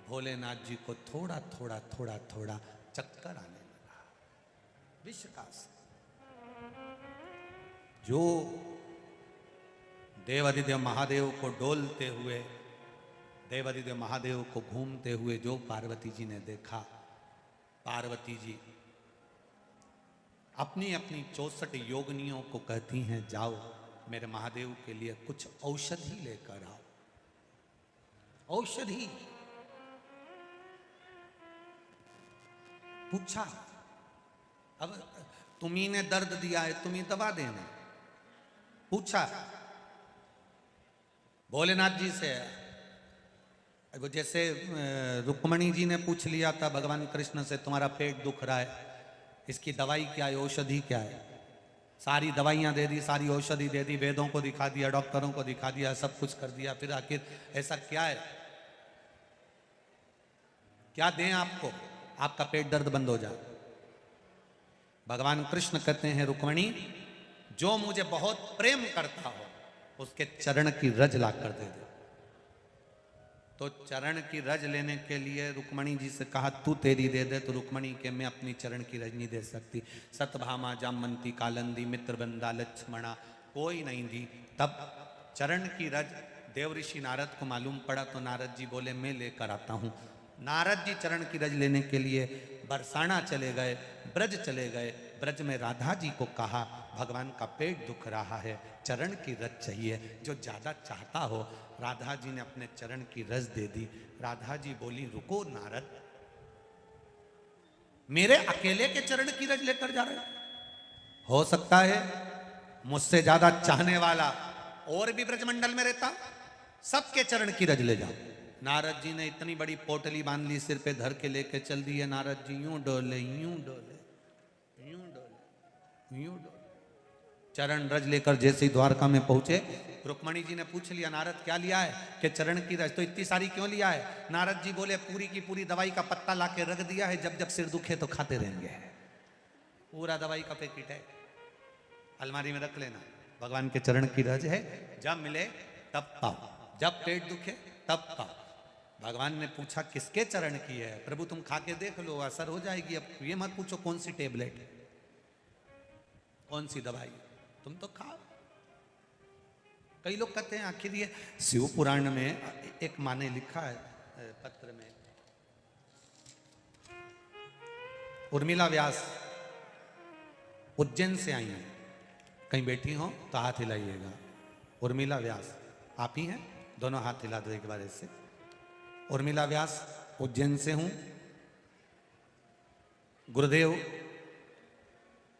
भोलेनाथ जी को थोड़ा थोड़ा थोड़ा थोड़ा चक्कर आने लगा। विष का असर जो देवादिदेव महादेव को डोलते हुए, देवादिदेव महादेव को घूमते हुए जो पार्वती जी ने देखा, पार्वती जी अपनी अपनी 64 योगिनियों को कहती हैं जाओ मेरे महादेव के लिए कुछ औषधि लेकर आओ। औषधि पूछा, अब तुम्ही ने दर्द दिया है, तुम्ही दवा देना। पूछा भोलेनाथ जी से, वो जैसे रुक्मणी जी ने पूछ लिया था भगवान कृष्ण से, तुम्हारा पेट दुख रहा है, इसकी दवाई क्या है, औषधि क्या है। सारी दवाइयां दे दी, सारी औषधि दे दी, वेदों को दिखा दिया, डॉक्टरों को दिखा दिया, सब कुछ कर दिया, फिर आखिर ऐसा क्या है, क्या दें आपको, आपका पेट दर्द बंद हो जाए। भगवान कृष्ण कहते हैं रुक्मणी, जो मुझे बहुत प्रेम करता हो उसके चरण की रज ला कर दे दे। तो चरण की रज लेने के लिए रुक्मणी जी से कहा तू तेरी दे दे, तो रुक्मणी के मैं अपनी चरण की रज नहीं दे सकती। सतभामा जामवंती कालंदी मित्रबंदा लक्ष्मणा कोई नहीं दी। तब चरण की रज देव ऋषि नारद को मालूम पड़ा, तो नारद जी बोले मैं लेकर आता हूँ। नारद जी चरण की रज लेने के लिए बरसाना चले गए, ब्रज चले गए। ब्रज में राधा जी को कहा भगवान का पेट दुख रहा है, चरण की रज चाहिए, जो ज्यादा चाहता हो। राधा जी ने अपने चरण की रज दे दी। राधा जी बोली रुको नारद, मेरे अकेले के चरण की रज लेकर जा रहे हो सकता है मुझसे ज्यादा चाहने वाला और भी ब्रजमंडल में रहता, सबके चरण की रज ले जाओ। नारद जी ने इतनी बड़ी पोटली बांध ली, सिर पे धर के लेके चल दिए। नारद जी यूं डोले यूं डोले यूं डोले यूं डोले, चरण रज लेकर जैसे ही द्वारका में पहुंचे, रुक्मणी जी ने पूछ लिया नारद क्या लिया है, कि चरण की रज। तो इतनी सारी क्यों लिया है? नारद जी बोले पूरी की पूरी दवाई का पत्ता लाके रख दिया है, जब जब सिर दुखे तो खाते रहेंगे। पूरा दवाई का पैकेट है, अलमारी में रख लेना। भगवान के चरण की रज है, जब मिले तब पाओ, जब पेट दुखे तब पाओ। भगवान ने पूछा किसके चरण की है? प्रभु तुम खा के देख लो, असर हो जाएगी। अब ये मत पूछो कौन सी टेबलेट, कौन सी दवाई, तुम तो खाओ। कई लोग कहते हैं आखिर ये शिव पुराण में एक माँ ने लिखा है पत्र में, उर्मिला व्यास उज्जैन से आई हैं, कहीं बैठी हो तो हाथ हिलाइएगा। उर्मिला व्यास आप ही हैं? दोनों हाथ हिला दो एक बार ऐसे। उर्मिला व्यास उज्जैन से हूं। गुरुदेव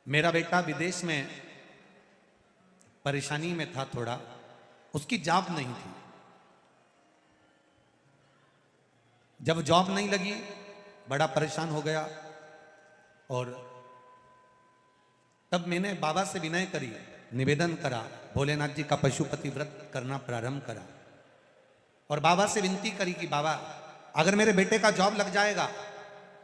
मेरा बेटा विदेश में परेशानी में था थोड़ा, उसकी जॉब नहीं थी। जब जॉब नहीं लगी बड़ा परेशान हो गया, और तब मैंने बाबा से विनय करी, निवेदन करा, भोलेनाथ जी का पशुपति व्रत करना प्रारंभ करा, और बाबा से विनती करी कि बाबा अगर मेरे बेटे का जॉब लग जाएगा,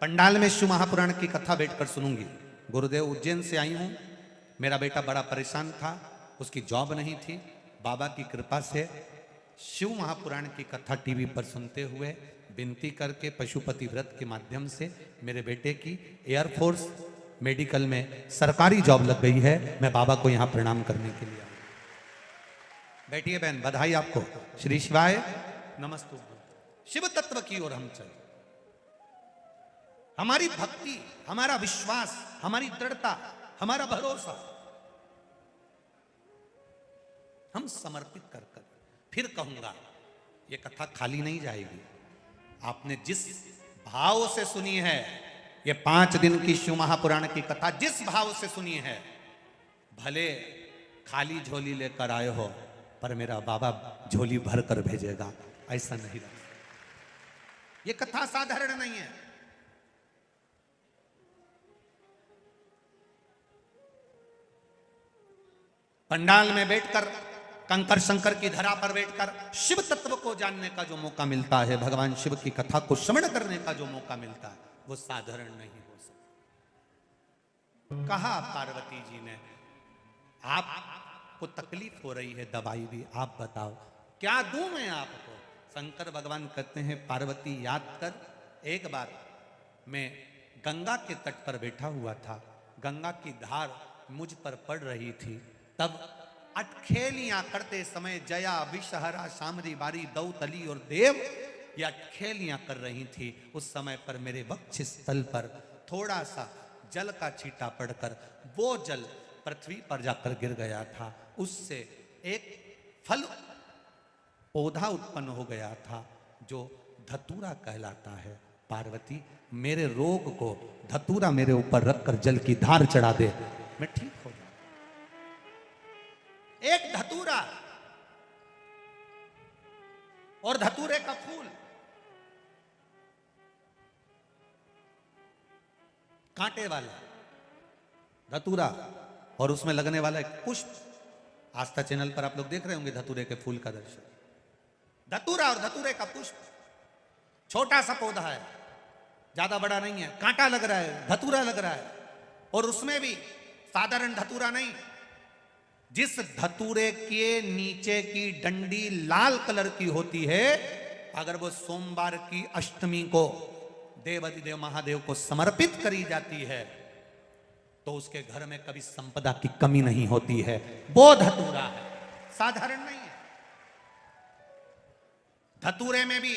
पंडाल में शिव महापुराण की कथा बैठकर सुनूंगी। गुरुदेव उज्जैन से आई हूं, मेरा बेटा बड़ा परेशान था, उसकी जॉब नहीं थी। बाबा की कृपा से शिव महापुराण की कथा टीवी पर सुनते हुए विनती करके पशुपति व्रत के माध्यम से मेरे बेटे की एयरफोर्स मेडिकल में सरकारी जॉब लग गई है। मैं बाबा को यहां प्रणाम करने के लिए आया। बैठिए बहन, बधाई आपको। श्री शिवाय नमस्तु। शिव तत्व की ओर हम चले। हमारी भक्ति, हमारा विश्वास, हमारी दृढ़ता, हमारा भरोसा हम समर्पित कर कर, फिर कहूंगा यह कथा खाली नहीं जाएगी। आपने जिस भाव से सुनी है, ये 5 दिन की शिव महापुराण की कथा जिस भाव से सुनी है, भले खाली झोली लेकर आए हो, पर मेरा बाबा झोली भर कर भेजेगा, ऐसा नहीं रहा। ये कथा साधारण नहीं है। पंडाल में बैठकर, कंकर शंकर की धरा पर बैठकर शिव तत्व को जानने का जो मौका मिलता है, भगवान शिव की कथा को श्रवण करने का जो मौका मिलता है, वो साधारण नहीं हो सकता। कहा पार्वती जी ने, आपको तकलीफ हो रही है, दवाई दी, आप बताओ क्या दूं मैं आपको? शंकर भगवान कहते हैं पार्वती याद कर, एक बार मैं गंगा के तट पर बैठा हुआ था, गंगा की धार मुझ पर पड़ रही थी, तब अटखेलियां करते समय जया विषहरा शामरी बारी दौतली और देव ये अटखेलियां कर रही थी। उस समय पर मेरे वक्ष स्थल पर थोड़ा सा जल का छींटा पड़कर वो जल पृथ्वी पर जाकर गिर गया था। उससे एक फल पौधा उत्पन्न हो गया था जो धतूरा कहलाता है। पार्वती मेरे रोग को धतूरा मेरे ऊपर रखकर जल की धार चढ़ा दे, मैं ठीक हो जाऊं। एक धतूरा और धतूरे का फूल, कांटे वाला धतूरा और उसमें लगने वाला एक पुष्प। आस्था चैनल पर आप लोग देख रहे होंगे धतूरे के फूल का दर्शन। धतूरा और धतूरे का पुष्प, छोटा सा पौधा है, ज्यादा बड़ा नहीं है, कांटा लग रहा है, धतूरा लग रहा है, और उसमें भी साधारण धतूरा नहीं, जिस धतूरे के नीचे की डंडी लाल कलर की होती है, अगर वो सोमवार की अष्टमी को देवाधिदेव महादेव को समर्पित करी जाती है तो उसके घर में कभी संपदा की कमी नहीं होती है। वो धतूरा है, साधारण नहीं है। धतूरे में भी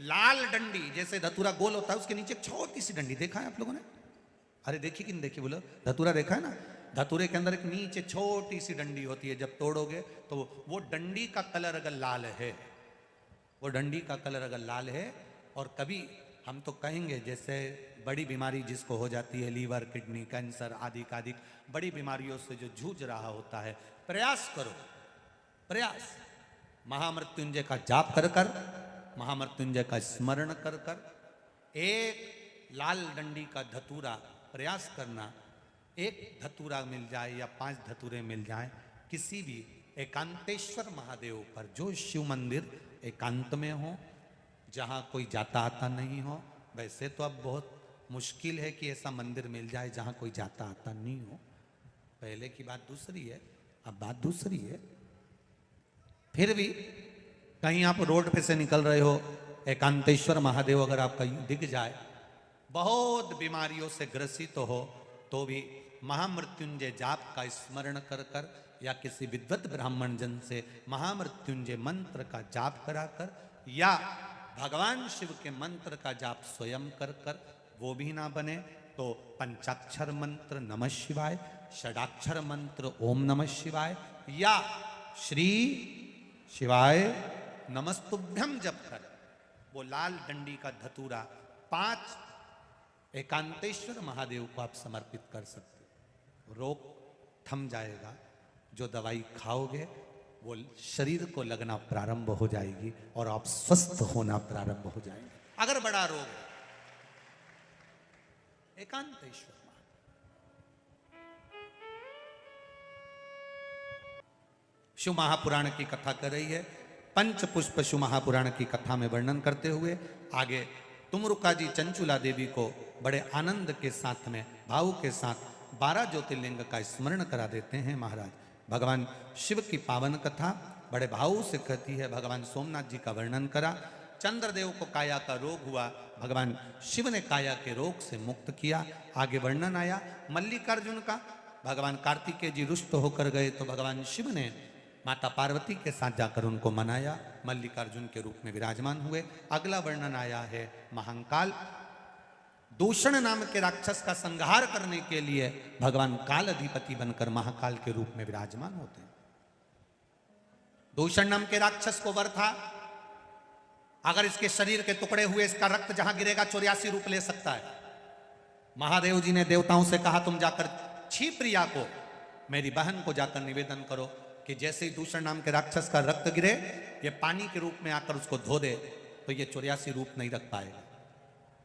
लाल डंडी, जैसे धतूरा गोल होता है उसके नीचे एक छोटी सी डंडी, देखा है आप लोगों ने? अरे देखी कि नहीं देखी बोलो? धतूरा देखा है ना? धतूरे के अंदर एक नीचे छोटी सी डंडी होती है, जब तोड़ोगे तो वो डंडी का कलर अगर लाल है, वो डंडी का कलर अगर लाल है, और कभी हम तो कहेंगे जैसे बड़ी बीमारी जिसको हो जाती है, लीवर, किडनी, कैंसर आदि आदि बड़ी बीमारियों से जो जूझ रहा होता है, प्रयास करो, प्रयास महामृत्युंजय का जाप कर कर, महामृत्युंजय का स्मरण कर कर, एक लाल डंडी का धतूरा प्रयास करना, एक धतूरा मिल जाए या 5 धतूरे मिल जाए किसी भी एकांतेश्वर महादेव पर, जो शिव मंदिर एकांत में हो, जहाँ कोई जाता आता नहीं हो। वैसे तो अब बहुत मुश्किल है कि ऐसा मंदिर मिल जाए जहाँ कोई जाता आता नहीं हो, पहले की बात दूसरी है, अब बात दूसरी है। फिर भी कहीं आप रोड पे से निकल रहे हो, एकांतेश्वर महादेव अगर आपका दिख जाए, बहुत बीमारियों से ग्रसित हो, तो भी महामृत्युंजय जाप का स्मरण कर कर या किसी विद्वत ब्राह्मण जन से महामृत्युंजय मंत्र का जाप कराकर या भगवान शिव के मंत्र का जाप स्वयं कर कर, वो भी ना बने तो पंचाक्षर मंत्र नमः शिवाय, षडाक्षर मंत्र ओम नमः शिवाय या श्री शिवाय नमस्तुभ्यम जप कर वो लाल डंडी का धतूरा 5 एकांतेश्वर महादेव को आप समर्पित कर सकते हो। रोग थम जाएगा, जो दवाई खाओगे वो शरीर को लगना प्रारंभ हो जाएगी और आप स्वस्थ होना प्रारंभ हो जाएंगे। अगर बड़ा रोग है, एकांतेश्वर शिव महापुराण की कथा कर रही है। पंच पुष्प शिव महापुराण की कथा में वर्णन करते हुए आगे तुमरुका जी चंचुला देवी को बड़े आनंद के साथ में, भाव के साथ 12 ज्योतिर्लिंग का स्मरण करा देते हैं महाराज। भगवान शिव की पावन कथा बड़े भाव से कहती है। भगवान सोमनाथ जी का वर्णन करा, चंद्रदेव को काया का रोग हुआ, भगवान शिव ने काया के रोग से मुक्त किया। आगे वर्णन आया मल्लिकार्जुन का, भगवान कार्तिकेय जी रुष्ट होकर गए तो भगवान शिव ने माता पार्वती के साथ जाकर उनको मनाया, मल्लिकार्जुन के रूप में विराजमान हुए। अगला वर्णन आया है महाकाल, दूषण नाम के राक्षस का संहार करने के लिए भगवान काल अधिपति बनकर महाकाल के रूप में विराजमान होते हैं। दूषण नाम के राक्षस को वर था, अगर इसके शरीर के टुकड़े हुए इसका रक्त जहां गिरेगा 84 रूप ले सकता है। महादेव जी ने देवताओं से कहा तुम जाकर क्षिप्रिया को, मेरी बहन को जाकर निवेदन करो कि जैसे ही दूषण नाम के राक्षस का रक्त गिरे, ये पानी के रूप में आकर उसको धो दे तो ये 84 रूप नहीं रख पाएगा।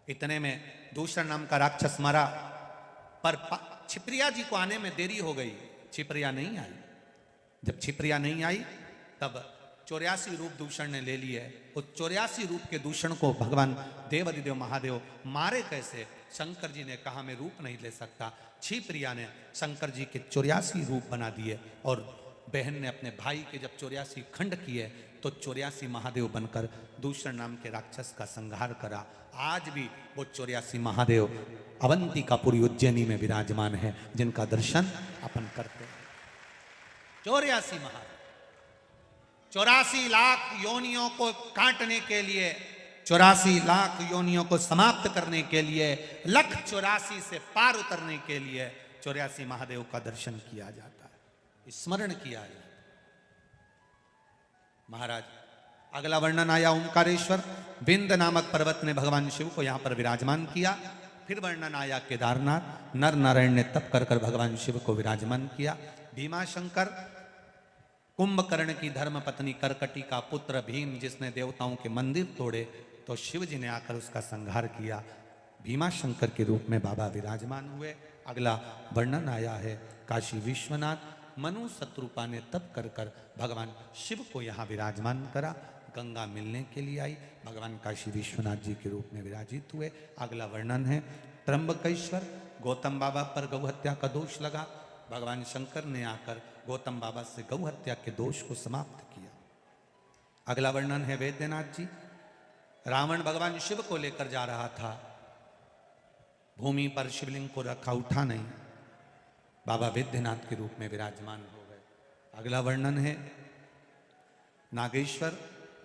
इतने में दूषण नाम का राक्षस मरा, पर क्षिप्रिया जी को आने में देरी हो गई, क्षिप्रिया नहीं आई। जब क्षिप्रिया नहीं आई तब 84 रूप दूषण ने ले लिए। उस 84 रूप के दूषण को भगवान देवाधिदेव महादेव मारे कैसे? शंकर जी ने कहा मैं रूप नहीं ले सकता। क्षिप्रिया ने शंकर जी के 84 रूप बना दिए और बहन ने अपने भाई के जब 84 खंड किए तो 84 महादेव बनकर दूषण नाम के राक्षस का संहार करा। आज भी वो 84 महादेव अवंतिकापुरी उज्जैनी में विराजमान है, जिनका दर्शन अपन करते हैं। 84 महादेव 84 लाख योनियों को काटने के लिए, 84 लाख योनियों को समाप्त करने के लिए, 184 से पार उतरने के लिए 84 महादेव का दर्शन किया जाता है, स्मरण किया जाता है। महाराज अगला वर्णन आया ओंकारेश्वर, विंध्य नामक पर्वत ने भगवान शिव को यहां पर विराजमान किया। फिर वर्णन आया केदारनाथ, नर नारायण ने तप कर कर भगवान शिव को विराजमान किया। भीमाशंकर, कुंभकर्ण की धर्म पत्नी करकटी का पुत्र भीम, जिसने देवताओं के मंदिर तोड़े, तो शिव जी ने आकर उसका संहार किया। भीमाशंकर के रूप में बाबा विराजमान हुए। अगला वर्णन आया है काशी विश्वनाथ, मनु शत्रुपा ने तप कर कर भगवान शिव को यहाँ विराजमान करा। गंगा मिलने के लिए आई, भगवान काशी विश्वनाथ जी के रूप में विराजित हुए। अगला वर्णन है त्र्यंबकेश्वर, गौतम बाबा पर गौ हत्या का दोष लगा, भगवान शंकर ने आकर गौतम बाबा से गौ हत्या के दोष को समाप्त किया। अगला वर्णन है वैद्यनाथ जी, रावण भगवान शिव को लेकर जा रहा था, भूमि पर शिवलिंग को रखा, उठा नहीं, बाबा वैद्यनाथ के रूप में विराजमान हो गए। अगला वर्णन है नागेश्वर,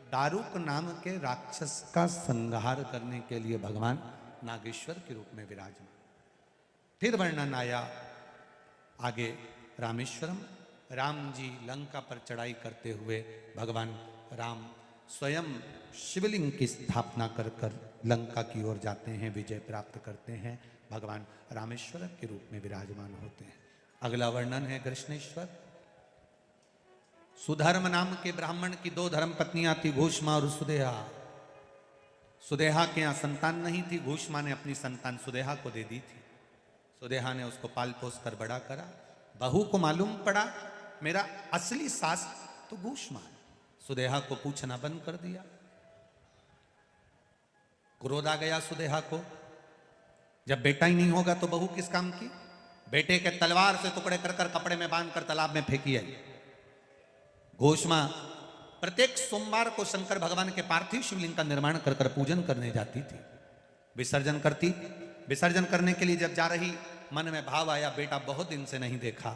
दारुक नाम के राक्षस का संहार करने के लिए भगवान नागेश्वर के रूप में विराजमान। फिर वर्णन आया आगे रामेश्वरम, राम जी लंका पर चढ़ाई करते हुए भगवान राम स्वयं शिवलिंग की स्थापना कर कर लंका की ओर जाते हैं, विजय प्राप्त करते हैं, भगवान रामेश्वर के रूप में विराजमान होते हैं। अगला वर्णन है कृष्णेश्वर, सुधर्म नाम के ब्राह्मण की 2 धर्म पत्नियां थी, घोषमा और सुदेहा। सुदेहा के यहां संतान नहीं थी, घोषमा ने अपनी संतान सुदेहा को दे दी थी। सुदेहा ने उसको पाल पोस कर बड़ा करा। बहू को मालूम पड़ा मेरा असली सास तो घोषमा है, सुदेहा को पूछना बंद कर दिया। क्रोध आ गया सुदेहा को, जब बेटा ही नहीं होगा तो बहू किस काम की। बेटे के तलवार से टुकड़े कर कर कपड़े में बांध कर तालाब में फेंकी आई। घोषमा प्रत्येक सोमवार को शंकर भगवान के पार्थिव शिवलिंग का निर्माण कर कर पूजन करने जाती थी, विसर्जन करती। विसर्जन करने के लिए जब जा रही, मन में भाव आया बेटा बहुत दिन से नहीं देखा।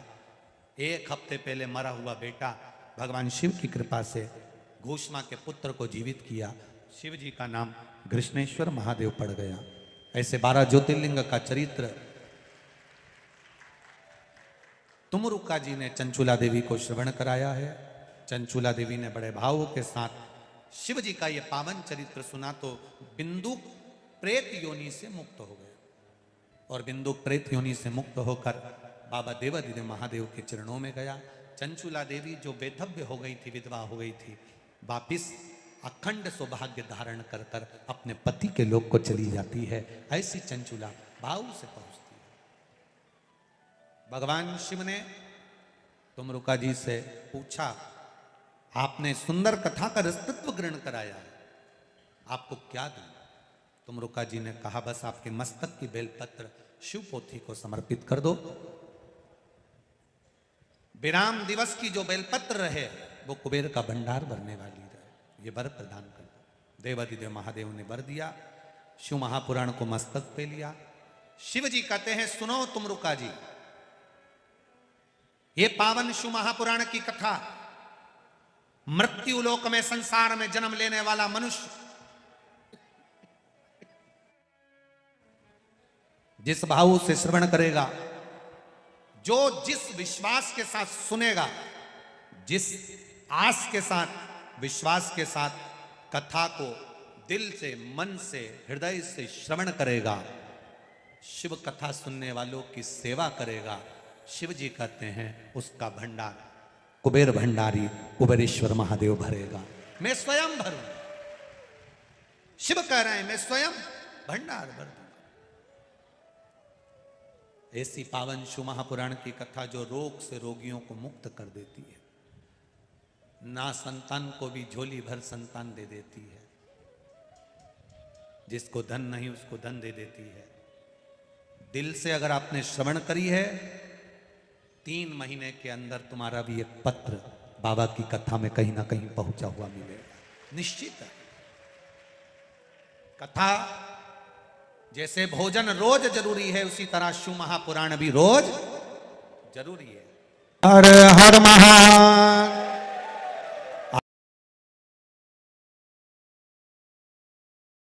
1 हफ्ते पहले मरा हुआ बेटा भगवान शिव की कृपा से घोषमा के पुत्र को जीवित किया। शिव जी का नाम कृष्णेश्वर महादेव पड़ गया। ऐसे 12 ज्योतिर्लिंग का चरित्र तुमरुका जी ने चंचुला देवी को श्रवण कराया है। चंचुला देवी ने बड़े भावों के साथ शिव जी का यह पावन चरित्र सुना तो बिंदुक प्रेत योनि से मुक्त हो गए, और बिंदुक प्रेत योनि से मुक्त होकर बाबा देवादिदेव महादेव के चरणों में गया। चंचुला देवी जो बेधव्य हो गई थी, विधवा हो गई थी, वापिस अखंड सौभाग्य धारण कर कर अपने पति के लोक को चली जाती है। ऐसी चंचुला भाव से पहुंचती है। भगवान शिव ने तुमरुका जी से पूछा, आपने सुंदर कथा का रसतत्व ग्रहण कराया है, आपको क्या दूं? तुमरुका जी ने कहा बस आपके मस्तक की बेलपत्र शिव पोथी को समर्पित कर दो। विराम दिवस की जो बेलपत्र रहे वो कुबेर का भंडार भरने वाली रहे, ये वर प्रदान कर दो। देवादिदेव महादेव ने वर दिया, शिव महापुराण को मस्तक पे लिया। शिव जी कहते हैं सुनो तुमरुका जी, ये पावन शिव महापुराण की कथा, मृत्यु लोक में संसार में जन्म लेने वाला मनुष्य जिस भाव से श्रवण करेगा, जो जिस विश्वास के साथ सुनेगा, जिस आस के साथ विश्वास के साथ कथा को दिल से मन से हृदय से श्रवण करेगा, शिव कथा सुनने वालों की सेवा करेगा, शिव जी कहते हैं उसका भंडार कुबेर भंडारी कुबेरेश्वर महादेव भरेगा। मैं स्वयं भरूं, शिव कह रहे हैं मैं स्वयं भंडार भर दूंगा। ऐसी पावन शिव महापुराण की कथा जो रोग से रोगियों को मुक्त कर देती है, ना संतान को भी झोली भर संतान दे देती है, जिसको धन नहीं उसको धन दे देती है। दिल से अगर आपने श्रवण करी है, 3 महीने के अंदर तुम्हारा भी एक पत्र बाबा की कथा में कहीं ना कहीं पहुंचा हुआ मिलेगा, निश्चित है। कथा जैसे भोजन रोज जरूरी है, उसी तरह शिव महापुराण भी रोज जरूरी है। हर हर महादेव।